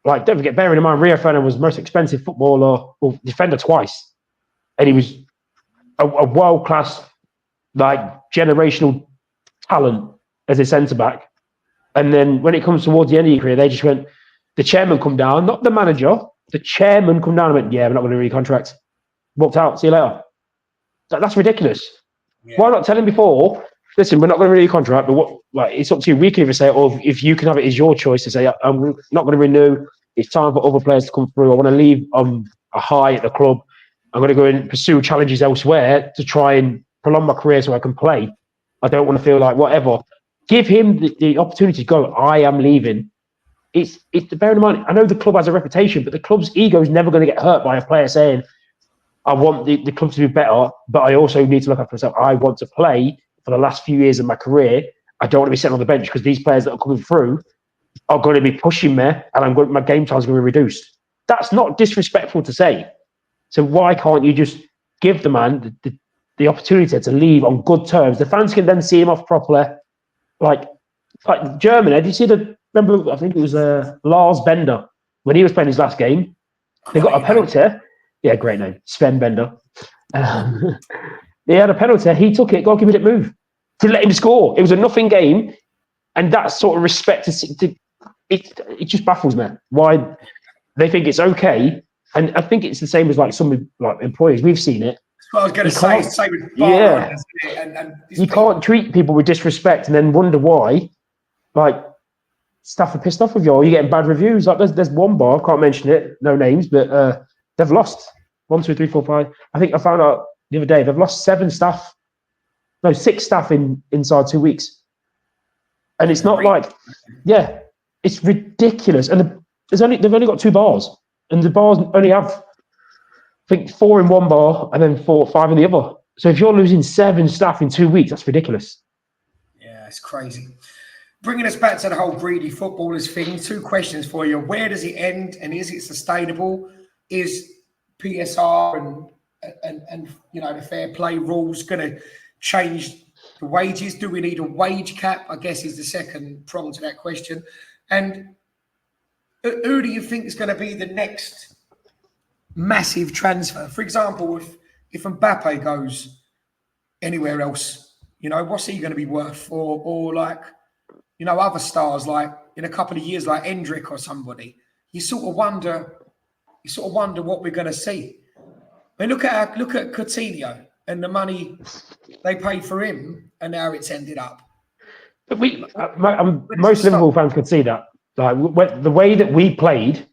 like. Don't forget, bearing in mind, Rio Ferdinand was the most expensive footballer or defender twice, and he was a world class like generational talent as a centre back. And then when it comes towards the end of your career, they just went. The chairman come down, not the manager. The chairman come down and went, "Yeah, we're not going to recontract." Walked out. See you later. That's ridiculous. Yeah. Why not tell him before? Listen, we're not going to renew your contract, but what? Like, it's up to you. We can either say, "Oh, if you can have it, it's your choice to say I'm not going to renew. It's time for other players to come through. I want to leave on a high at the club. I'm going to go and pursue challenges elsewhere to try and prolong my career so I can play. I don't want to feel like whatever." Give him the opportunity to go. I am leaving. It's bearing in mind. I know the club has a reputation, but the club's ego is never going to get hurt by a player saying, "I want the club to be better, but I also need to look after myself. I want to play for the last few years of my career. I don't want to be sitting on the bench because these players that are coming through are going to be pushing me, and my game time is going to be reduced." That's not disrespectful to say. So why can't you just give the man the opportunity to leave on good terms? The fans can then see him off properly. Like Germany, did you see remember, I think it was Lars Bender, when he was playing his last game, they got a penalty. Yeah, great name, Sven Bender. They had a penalty, he took it, goalkeeper didn't move to let him score. It was a nothing game, and that sort of respect, it just baffles me why they think it's okay. And I think it's the same as like some like employees, we've seen it. What I was going to say, it's the same with bar owners, and you can't treat people with disrespect and then wonder why, like, staff are pissed off with you, or you're getting bad reviews. Like, there's one bar, I can't mention it, no names, but they've lost 1, 2, 3, 4, 5. I think I found out the other day they've lost 6 staff inside 2 weeks, and it's not like, yeah, it's ridiculous. And they've only got 2 bars, and the bars only have, I think, 4 in one bar and then 5 in the other. So if you're losing 7 staff in 2 weeks, that's ridiculous. Yeah, it's crazy. Bringing us back to the whole greedy footballers thing, 2 questions for you. Where does it end, and is it sustainable? Is PSR and you know, the fair play rules going to change the wages? Do we need a wage cap, I guess, is the second prong to that question. And who do you think is going to be the next massive transfer? For example, if Mbappe goes anywhere else, you know, what's he going to be worth? Or like, you know, other stars, like in a couple of years, like Hendrick or somebody, you sort of wonder what we're going to see. I mean, look at Coutinho and the money they paid for him, and now it's ended up. But most Liverpool fans could see that. Like, the way that we played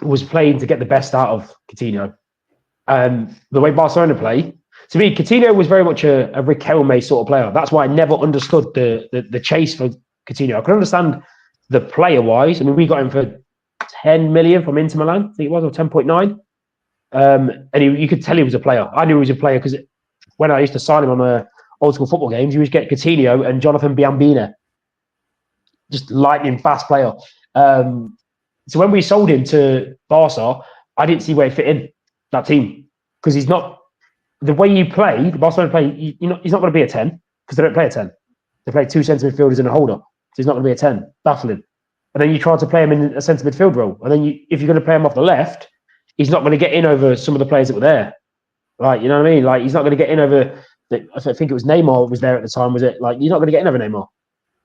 was playing to get the best out of Coutinho. The way Barcelona play, to me, Coutinho was very much a Riquelme sort of player. That's why I never understood the chase for Coutinho. I can understand the player-wise. I mean, we got him for 10 million from Inter Milan, I think it was, or 10.9. And you could tell he was a player. I knew he was a player because when I used to sign him on old school football games, you would get Coutinho and Jonathan Biambina. Just lightning fast player. So when we sold him to Barca, I didn't see where he fit in that team, because he's not, the way you play, the Barcelona play, he's not going to be a 10, because they don't play a 10. They play 2 centre midfielders and a holder. So he's not going to be a 10. Baffling. And then you try to play him in a centre midfield role. And then if you're going to play him off the left, he's not going to get in over some of the players that were there. Like, you know what I mean? Like, he's not going to get in over, I think it was Neymar was there at the time, was it? Like, you're not going to get in over Neymar.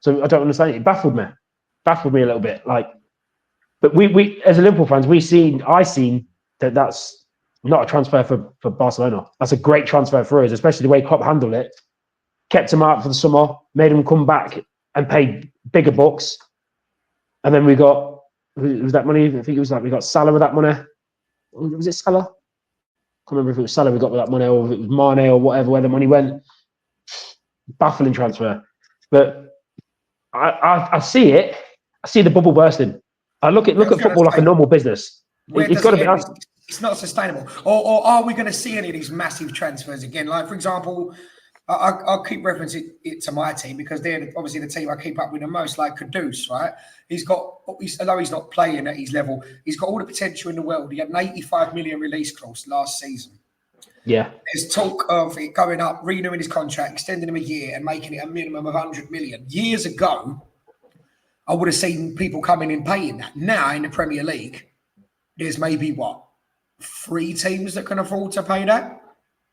So I don't understand it. It baffled me a little bit. Like, but we as a Liverpool fans, I seen that that's not a transfer for Barcelona. That's a great transfer for us, especially the way Klopp handled it. Kept him out for the summer, made him come back and pay bigger bucks. And then we got, was that money? I think it was like we got Salah with that money. Was it Salah? I can't remember if it was Salah we got with that money, or if it was Mane or whatever, where the money went. Baffling transfer. But I see it. I see the bubble bursting. I look at football like a normal business. It's got to be. It's not sustainable. Or are we going to see any of these massive transfers again? Like, for example, I'll keep referencing it to my team because they're obviously the team I keep up with the most, like Kudus, right? Although he's not playing at his level, he's got all the potential in the world. He had an 85 million release clause last season. Yeah. There's talk of it going up, renewing his contract, extending him a year and making it a minimum of 100 million. Years ago, I would have seen people coming in paying that. Now in the Premier League, there's maybe 3 teams that can afford to pay that?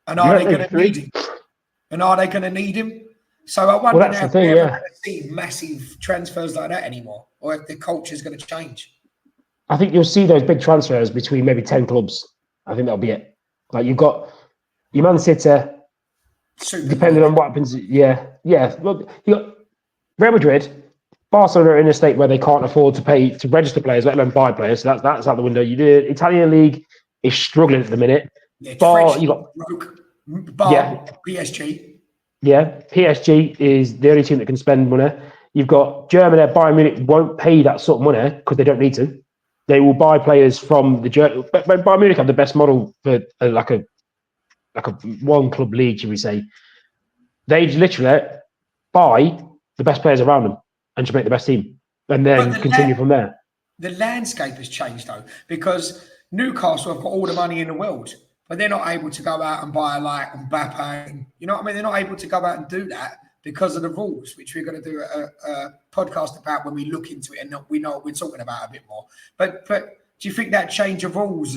And are they going to need him? And are they going to need him? So I wonder now if we're ever going to see massive transfers like that anymore, or if the culture is going to change. I think you'll see those big transfers between maybe 10 clubs. I think that'll be it. Like you've got your Man City, depending on what happens. Yeah. Look, you got Real Madrid, Barcelona are in a state where they can't afford to pay to register players, let alone buy players. So that's out the window. You do Italian league is struggling at the minute. Yeah, you got PSG. Yeah, PSG is the only team that can spend money. You've got Germany. Bayern Munich won't pay that sort of money because they don't need to. They will buy players from the German. But Bayern Munich have the best model for like a one club league, should we say? They literally buy the best players around them and just make the best team, and then continue from there. The landscape has changed though, because Newcastle have got all the money in the world, but they're not able to go out and buy like Mbappe. You know what I mean? They're not able to go out and do that because of the rules, which we're going to do a podcast about when we look into it and we know what we're talking about a bit more. But do you think that change of rules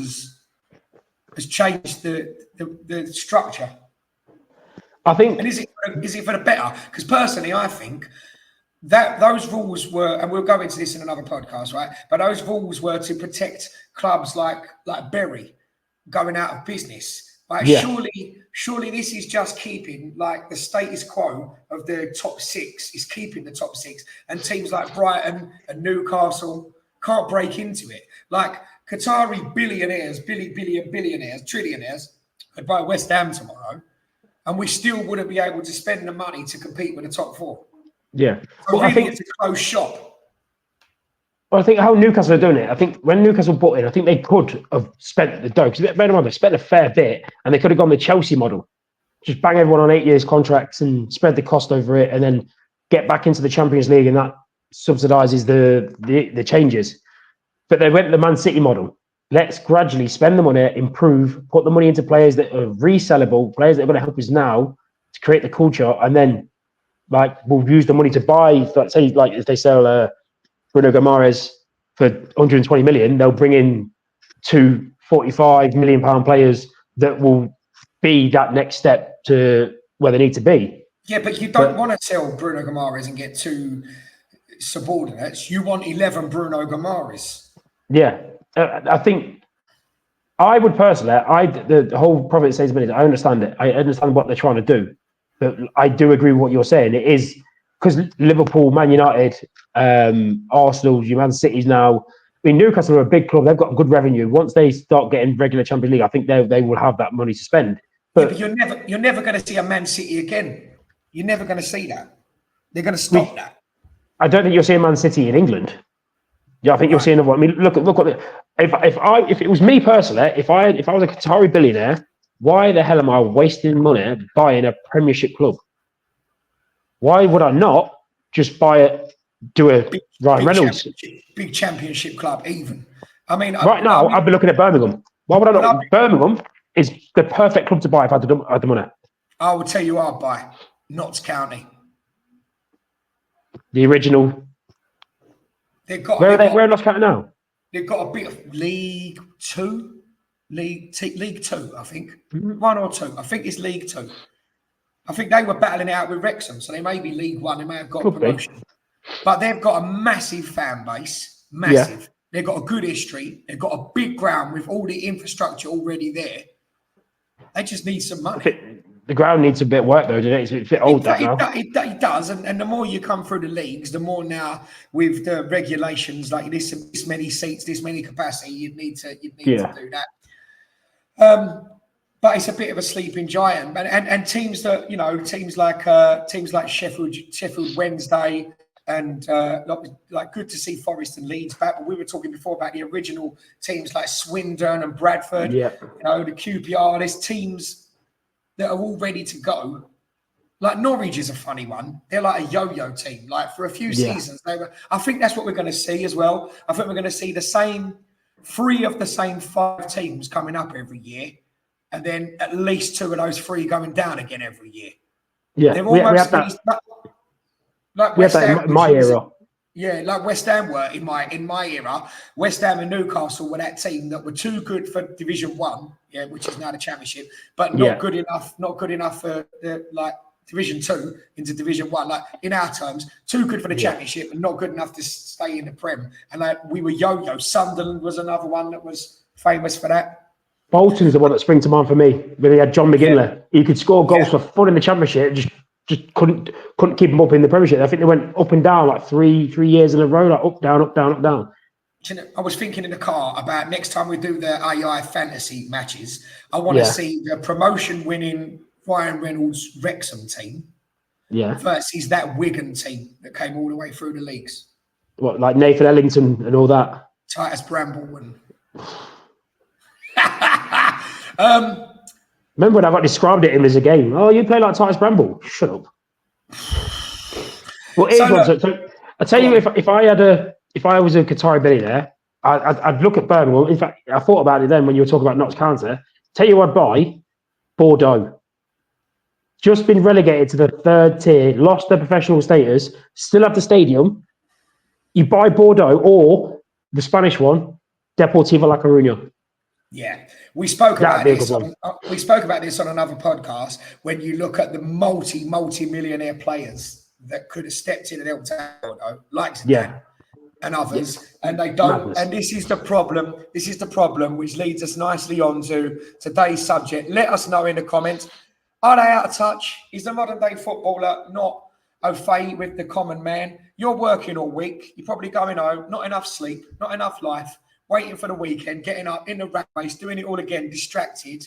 has changed the structure? I think. And is it for the better? Because personally, I think that those rules were, and we'll go into this in another podcast, right? But those rules were to protect clubs like Bury going out of business. Like surely this is just keeping like the status quo of the top 6 is keeping the top 6, and teams like Brighton and Newcastle can't break into it. Like Qatari billionaires, billionaires, trillionaires could buy West Ham tomorrow, and we still wouldn't be able to spend the money to compete with the top 4. Yeah, so really, I think it's a closed shop. Well, I think how Newcastle are doing it, I think when Newcastle bought in, I think they could have spent the dough. Because bear in mind, they spent a fair bit, and they could have gone the Chelsea model. Just bang everyone on 8 years contracts and spread the cost over it, and then get back into the Champions League, and that subsidises the changes. But they went the Man City model. Let's gradually spend the money, improve, put the money into players that are resellable, players that are going to help us now to create the culture, and then we'll use the money to buy. Like if they sell Bruno Gomes for 120 million, they'll bring in 2 45 million pound players that will be that next step to where they need to be. Yeah, but you don't want to sell Bruno Gomes and get 2 subordinates. You want 11 Bruno Gomes. Yeah, I think I would personally. The whole profit saves minutes. I understand it. I understand what they're trying to do, but I do agree with what you're saying. It is because Liverpool, Man United, Arsenal, Man City's now. I mean, Newcastle are a big club. They've got good revenue. Once they start getting regular Champions League, I think they will have that money to spend. But you're never going to see a Man City again. You're never going to see that. They're going to stop that. I don't think you're seeing Man City in England. Yeah, I think you're seeing another one. I mean, look at if it was me personally, if I was a Qatari billionaire, why the hell am I wasting money buying a Premiership club? Why would I not just buy it? Do a Ryan Reynolds big championship club? Even now, I'd be looking at Birmingham. Why would I not? Birmingham is the perfect club to buy if I had the money. I would tell you, I'd buy Notts County, the original. Where are Notts County now? They've got a bit of League Two, I think 1 or 2. I think it's League 2. I think they were battling it out with Wrexham, so they may be League 1. They may have got promotion. But they've got a massive fan base. Massive. Yeah. They've got a good history. They've got a big ground with all the infrastructure already there. They just need some money. The ground needs a bit of work, though, doesn't it? It's a bit old now. It does. And the more you come through the leagues, the more now with the regulations, like this many seats, this many capacity, you'd need to do that. But it's a bit of a sleeping giant. And teams that, teams like Sheffield Wednesday, and good to see Forest and Leeds back. But we were talking before about the original teams like Swindon and Bradford. Yeah. The QPR. There's teams that are all ready to go. Like Norwich is a funny one. They're like a yo-yo team. Like for a few seasons, they were. I think that's what we're going to see as well. I think we're going to see the same 3 of the same 5 teams coming up every year, and then at least 2 of those 3 going down again every year. Yeah, they're almost like West Ham in my era. Yeah, like West Ham were in my era. West Ham and Newcastle were that team that were too good for Division 1, yeah, which is now the Championship, but not good enough for like Division 2 into Division 1. Like in our terms, too good for the Championship and not good enough to stay in the Prem. And like we were yo-yo. Sunderland was another one that was famous for that. Bolton's the one that springs to mind for me. Where they had John McGinley. He could score goals for fun in the Championship, just couldn't keep him up in the Premiership. I think they went up and down like three years in a row, like up, down, up, down, up, down. I was thinking in the car about next time we do the AI fantasy matches, I want to see the promotion-winning Ryan Reynolds Wrexham team versus that Wigan team that came all the way through the leagues. What, like Nathan Ellington and all that? Titus Bramble and... Remember when I got described it him as a game? Oh, you play like Titus Bramble? Shut up. Well, here's one. So I tell you, if I was a Qatari billionaire, I'd look at Burnwell. In fact, I thought about it then when you were talking about Notts County. Tell you, I'd buy Bordeaux. Just been relegated to the 3rd tier, lost their professional status, still have the stadium. You buy Bordeaux or the Spanish one, Deportivo La Coruña. Yeah, we spoke about this. We spoke about this on another podcast. When you look at the multi-millionaire players that could have stepped in and helped out, like Zidane and others, and they don't. Madness. And this is the problem. This is the problem, which leads us nicely on to today's subject. Let us know in the comments: are they out of touch? Is the modern day footballer not au fait with the common man? You're working all week. You're probably going home. Not enough sleep. Not enough life. Waiting for the weekend, getting up in the rat race, doing it all again, distracted,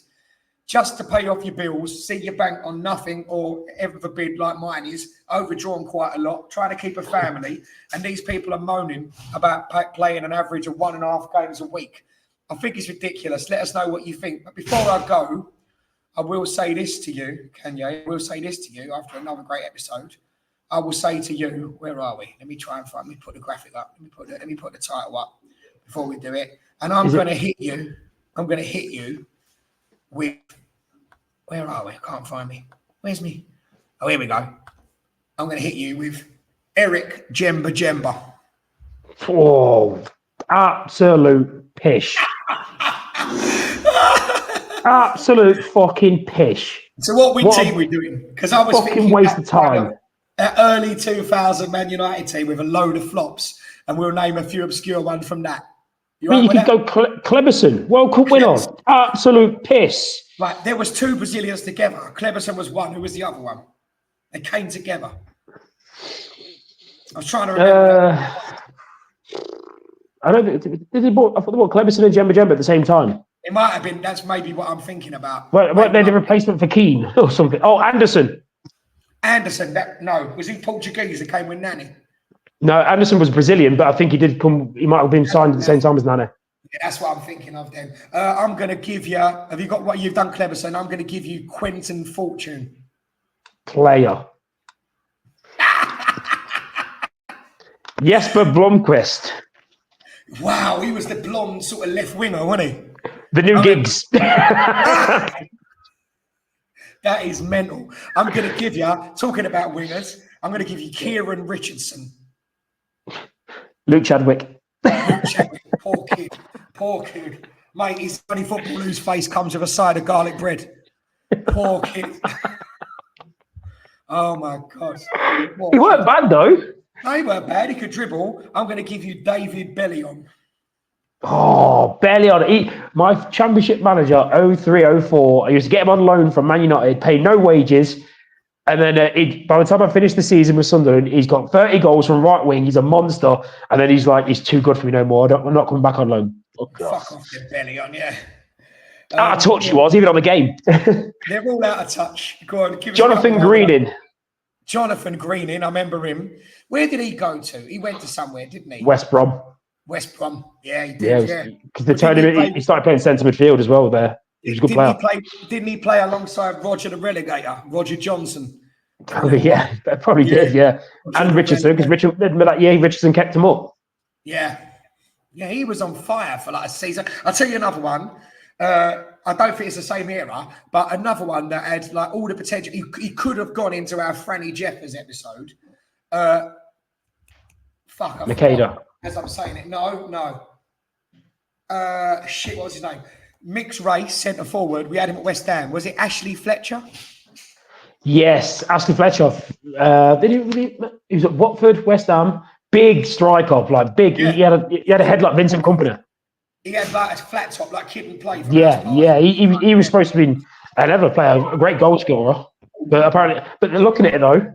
just to pay off your bills, see your bank on nothing or ever forbid, like mine is, overdrawn quite a lot, trying to keep a family. And these people are moaning about playing an average of 1.5 games a week. I think it's ridiculous. Let us know what you think. But before I go, I will say this to you, Kanye. I will say this to you after another great episode. I will say to you, where are we? Let me try and find. Let me put the graphic up. Let me put the title up before we do it. And I'm going to hit you. I'm going to hit you with. Where are we? I can't find me. Where's me? Oh, here we go. I'm going to hit you with Eric Jemba. Oh, absolute pish. Absolute fucking pish. So what team we doing? Because I was fucking waste of time. That early 2000 Man United team with a load of flops, and we'll name a few obscure ones from that. You could go Kleberson, World Cup winner. Absolute piss. Right, there was 2 Brazilians together. Kleberson was one. Who was the other one? They came together. I was trying to remember. I don't think I thought they bought Kleberson and Jemba at the same time. It might have been. That's maybe what I'm thinking about. What they're the replacement for Keane or something? Oh, Anderson. Was he Portuguese that came with Nani? No, Anderson was Brazilian, but I think he did come. He might have been signed at the same time as Nani. Yeah, that's what I'm thinking of then. I'm going to give you. Have you got what you've done, Kleberson? I'm going to give you Quentin Fortune. Player. Jesper Blomqvist. Wow, he was the blonde sort of left winger, wasn't he? The new Giggs. That is mental. I'm going to give you, talking about wingers, I'm going to give you Kieran Richardson. Luke Chadwick. Poor kid. Mate, he's the only footballer whose face comes with a side of garlic bread. Poor kid. Oh, my God. He weren't bad, though. No, he weren't bad. He could dribble. I'm going to give you David Bellion. Oh, Bellion. My championship manager, 03-04, I used to get him on loan from Man United, pay no wages. And then by the time I finished the season with Sunderland, he's got 30 goals from right wing. He's a monster. And then he's like, he's too good for me no more. I'm not coming back on loan. Oh, fuck off the Bellion, yeah. Out of touch he was, even on the game. They're all out of touch. Go on, Jonathan Greening. Jonathan Greening, I remember him. Where did he go to? He went to somewhere, didn't he? West Brom. Yeah, he did. Because they turned him. He started playing centre midfield as well there. He was a good player. Didn't he play alongside Roger the Relegator, Roger Johnson? Probably, yeah. Probably did, yeah. And Richardson, because Richardson kept him up. Yeah. Yeah, he was on fire for like a season. I'll tell you another one. I don't think it's the same era, but another one that had like all the potential. He could have gone into our Franny Jeffers episode. Makeda. As I'm saying it. No. What was his name? Mixed race, centre forward. We had him at West Ham. Was it Ashley Fletcher? Yes, Ashley Fletcher. He was at Watford, West Ham. Big striker, like big. Yeah. He had a head like Vincent Kompany. He had like a flat top, like kid and play. Yeah. He was supposed to be a level player, a great goal scorer. But apparently, looking at it though,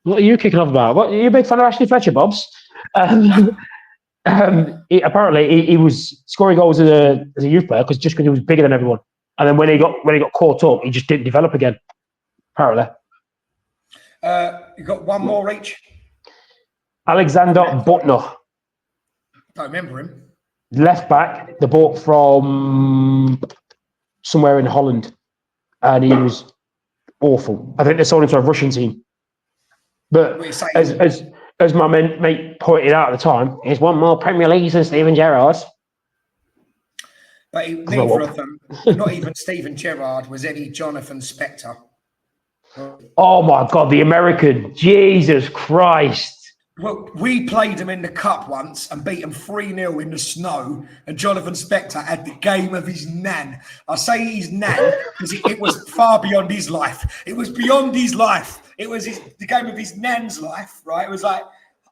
what are you kicking off about? What, are you a big fan of Ashley Fletcher, Bobs? Apparently, he was scoring goals as a youth player because he was bigger than everyone. And then when he got caught up, he just didn't develop again. Apparently, you got one more each. Alexander Butner. Don't remember him. Left back, they bought from somewhere in Holland, and he was awful. I think they sold him to a Russian team. But as my mate pointed out at the time, he's won more Premier Leagues than Steven Gerrard. But neither of them, not even Steven Gerrard, was any Jonathan Spector. Oh my God, the American! Jesus Christ! Well, we played him in the cup once and beat him 3-0 in the snow, and Jonathan Spector had the game of his nan. I say his nan because it was far beyond his life. It was beyond his life. It was the game of his nan's life, right? It was like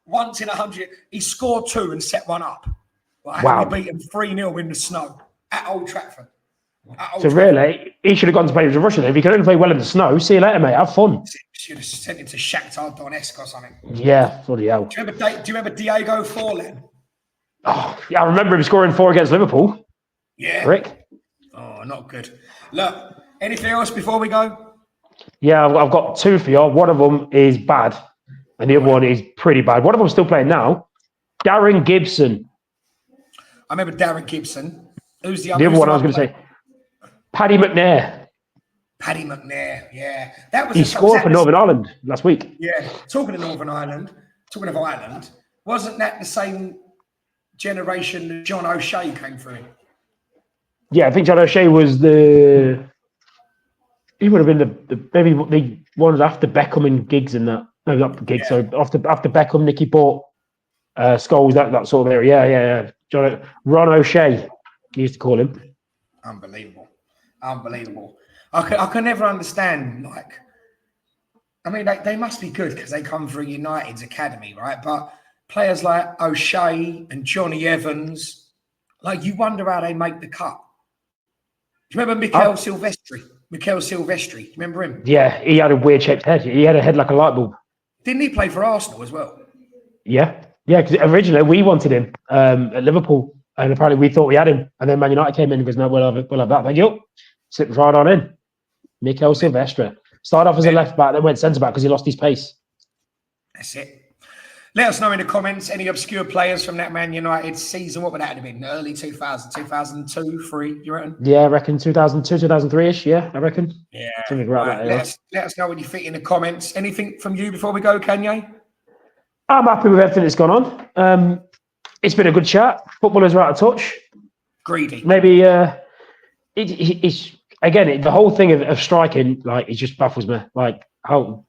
once in 100. He scored 2 and set one up. Right? Wow. And we beat him 3-0 in the snow at Old Trafford. Really, he should have gone to play with the Russian. If he could only play well in the snow, see you later, mate. Have fun. Should have sent him to Shakhtar Donetsk or something. Yeah, bloody hell. Do you remember Diego Forlan? Oh, yeah, I remember him scoring 4 against Liverpool. Yeah. Rick? Oh, not good. Look, anything else before we go? Yeah, I've got 2 for you. One of them is bad, and the other one is pretty bad. One of them's still playing now. Darren Gibson. I remember Darren Gibson. Who's the other one I was going to say? Paddy McNair. Paddy McNair, yeah. That was he scored for Northern Ireland last week. Yeah. Talking of Ireland, wasn't that the same generation that John O'Shea came through? Yeah, I think John O'Shea was he would have been the maybe the ones after Beckham and Giggs and that. No, not Giggs, so after Beckham, Nicky Port, Scholes, that sort of area. Yeah. Ron O'Shea, he used to call him. Unbelievable. I can never understand, like, I mean, they must be good because they come through United's academy, right? But players like O'Shea and Johnny Evans, like, you wonder how they make the cut. Do you remember Mikel Silvestri? Do you remember him? Yeah, he had a weird shaped head. He had a head like a light bulb. Didn't he play for Arsenal as well? Yeah, because originally we wanted him at Liverpool, and apparently we thought we had him, and then Man United came in and goes, no, we'll have that. Thank you. Slipped right on in. Mikel Silvestre. Started off as a left back, then went centre back because he lost his pace. That's it. Let us know in the comments any obscure players from that Man United season. What would that have been? Early 2000, 2002, 3, you reckon? Yeah, I reckon 2002, 2003-ish. Yeah, I reckon. Yeah. Something right. Let us know what you think in the comments. Anything from you before we go, Kanye? I'm happy with everything that's gone on. It's been a good chat. Footballers are out of touch. Greedy. Maybe it's again the whole thing of striking, like, it just baffles me. Like, how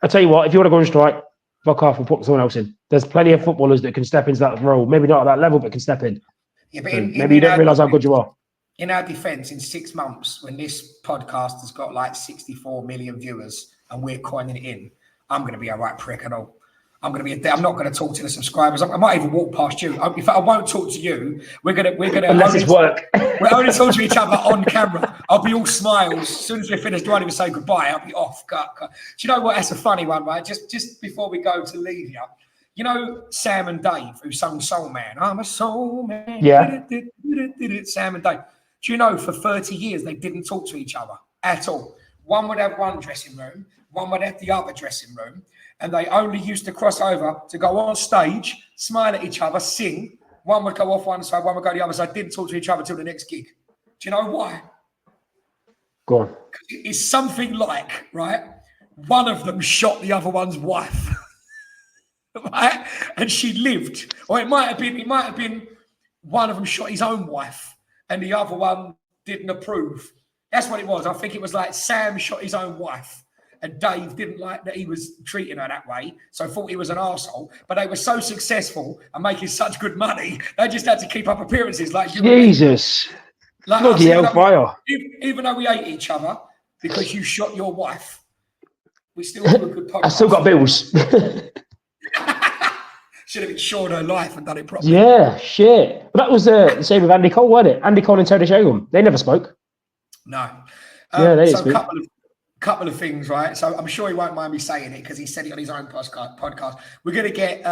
I tell you what, if you want to go on strike, fuck off and put someone else in. There's plenty of footballers that can step into that role. Maybe not at that level, but can step in. Yeah, but maybe you don't realise how good you are. In our defence, in 6 months, when this podcast has got like 64 million viewers and we're coining it in, I'm going to be a right prick and all. I'm not going to talk to the subscribers. I might even walk past you. In fact, I won't talk to you. We're gonna unless it's work. We're only talking to each other on camera. I'll be all smiles. As soon as we're finished, I won't even say goodbye. I'll be off. Do you know what? That's a funny one, right? Just before we go to leave you, you know Sam and Dave, who sung Soul Man. I'm a soul man. Yeah. Sam and Dave. Do you know for 30 years they didn't talk to each other at all? One would have one dressing room, one would have the other dressing room. And they only used to cross over to go on stage, smile at each other, sing. One would go off one side, one would go the other side. Didn't talk to each other till the next gig. Do you know why? Go on. It's something like, right, one of them shot the other one's wife. Right? And she lived. Or it might have been one of them shot his own wife and the other one didn't approve. That's what it was. I think it was like Sam shot his own wife and Dave didn't like that he was treating her that way, so thought he was an arsehole. But they were so successful and making such good money, they just had to keep up appearances. Like Jesus. Like bloody hellfire. Even though we hate each other because you shot your wife, we still do a good podcast. I still got bills. Should have insured her life and done it properly. Yeah, shit. But that was the same with Andy Cole, wasn't it? Andy Cole and Tony Shagum. They never spoke. No. Yeah, they so speak. couple of things, right? So I'm sure he won't mind me saying it because he said it on his own podcast. We're going to get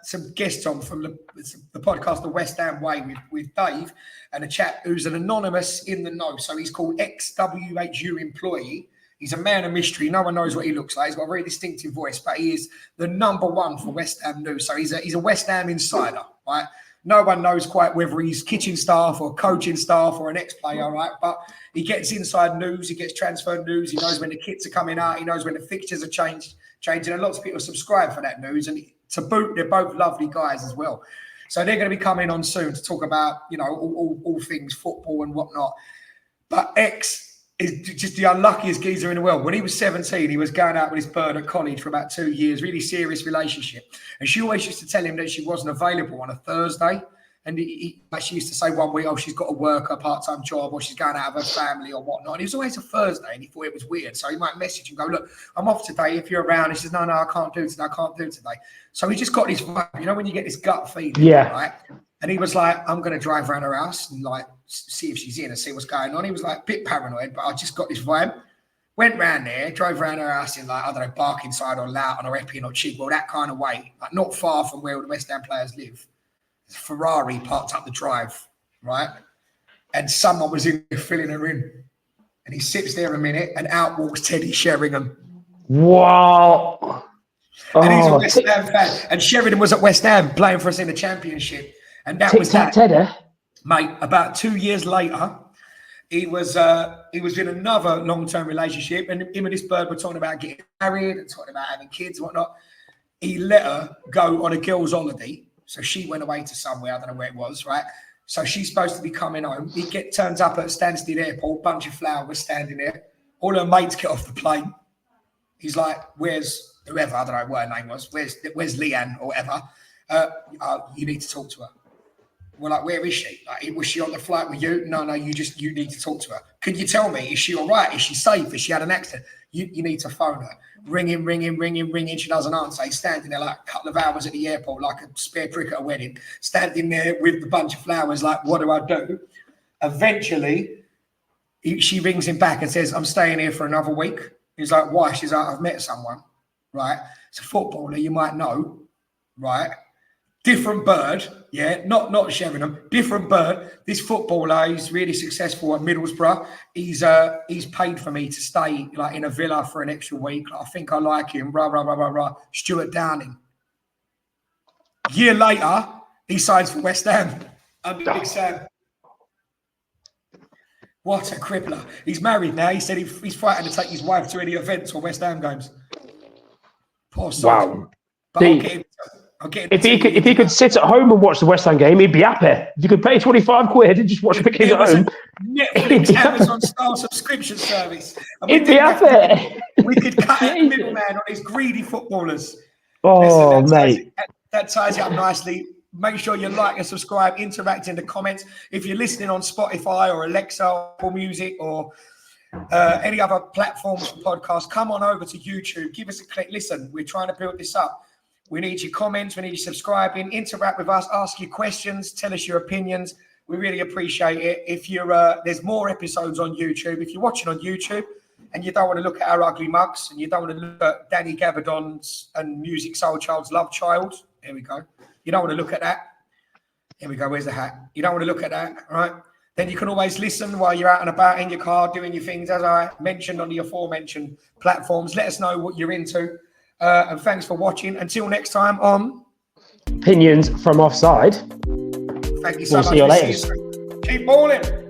some guests on from the podcast, The West Ham Way, with Dave and a chap who's an anonymous in the know. So he's called ex-WHU employee. He's a man of mystery. No one knows what he looks like. He's got a very distinctive voice, but he is the number one for West Ham news. So he's a West Ham insider, right? No one knows quite whether he's kitchen staff or coaching staff or an ex-player, right? But he gets inside news. He gets transfer news. He knows when the kits are coming out. He knows when the fixtures are changing. And lots of people subscribe for that news. And to boot, they're both lovely guys as well. So they're going to be coming on soon to talk about, all things football and whatnot. But X is just the unluckiest geezer in the world. When he was 17, he was going out with his bird at college for about 2 years, really serious relationship. And she always used to tell him that she wasn't available on a Thursday. And she used to say one week, oh, she's got to work a part-time job or she's going out of her family or whatnot. And it was always a Thursday and he thought it was weird. So he might message and go, look, I'm off today. If you're around, he says, no, I can't do today. So he just got this vibe, when you get this gut feeling, right? And he was like, I'm going to drive around her house and see if she's in and see what's going on. He was like a bit paranoid, but I just got this vibe. Went round there, drove around her house in Barkingside or Loughton or Epping or Chigwell, that kind of way, not far from where all the West Ham players live. Ferrari parked up the drive, right? And someone was in there filling her in. And he sits there a minute and out walks Teddy Sheringham. Wow. And he's a West Ham fan. And Sheringham was at West Ham playing for us in the Championship. And that was that. Teddy. Mate, about 2 years later, he was in another long-term relationship. And him and this bird were talking about getting married and talking about having kids and whatnot. He let her go on a girl's holiday. So she went away to somewhere, I don't know where it was, right? So she's supposed to be coming home. He turns up at Stansted Airport, bunch of flowers standing there. All her mates get off the plane. He's like, where's whoever, I don't know what her name was. Where's Leanne or whatever? You need to talk to her. We're like, where is she? Was she on the flight with you? No, you need to talk to her. Could you tell me, is she all right? Is she safe? Has she had an accident? You need to phone her. Ringing. She doesn't answer. He's standing there like a couple of hours at the airport, like a spare prick at a wedding, standing there with the bunch of flowers, like, what do I do? Eventually, she rings him back and says, I'm staying here for another week. He's like, why? She's like, I've met someone, right? It's a footballer you might know, right? Different bird, not Sheringham, different bird. This footballer, he's really successful at Middlesbrough. He's paid for me to stay in a villa for an extra week. I think I like him. Stuart Downing. Year later, he signs for West Ham under Big Sam. What a crippler! He's married now. He said he's fighting to take his wife to any events or West Ham games. Poor soul. Wow. But if he could sit at home and watch the West Ham game, he'd be happy. If you could pay 25 quid and just watch the kids at home, Netflix, Amazon style subscription service. He'd be happy. We could cut out the middleman on these greedy footballers. Oh, mate. That ties it up nicely. Make sure you like and subscribe, interact in the comments. If you're listening on Spotify or Alexa or Apple Music or any other platforms for podcasts, come on over to YouTube. Give us a click. Listen, we're trying to build this up. We need your comments. We need you subscribing. Interact with us. Ask your questions. Tell us your opinions. We really appreciate it. If you're, there's more episodes on YouTube. If you're watching on YouTube and you don't want to look at our ugly mugs and you don't want to look at Danny Gabardon's and Music Soul Child's Love Child, here we go. You don't want to look at that. Here we go. Where's the hat? You don't want to look at that, right? Then you can always listen while you're out and about in your car doing your things, as I mentioned on the aforementioned platforms. Let us know what you're into. And thanks for watching. Until next time on Opinions from Offside. Thank you so much. See you later. Keep balling.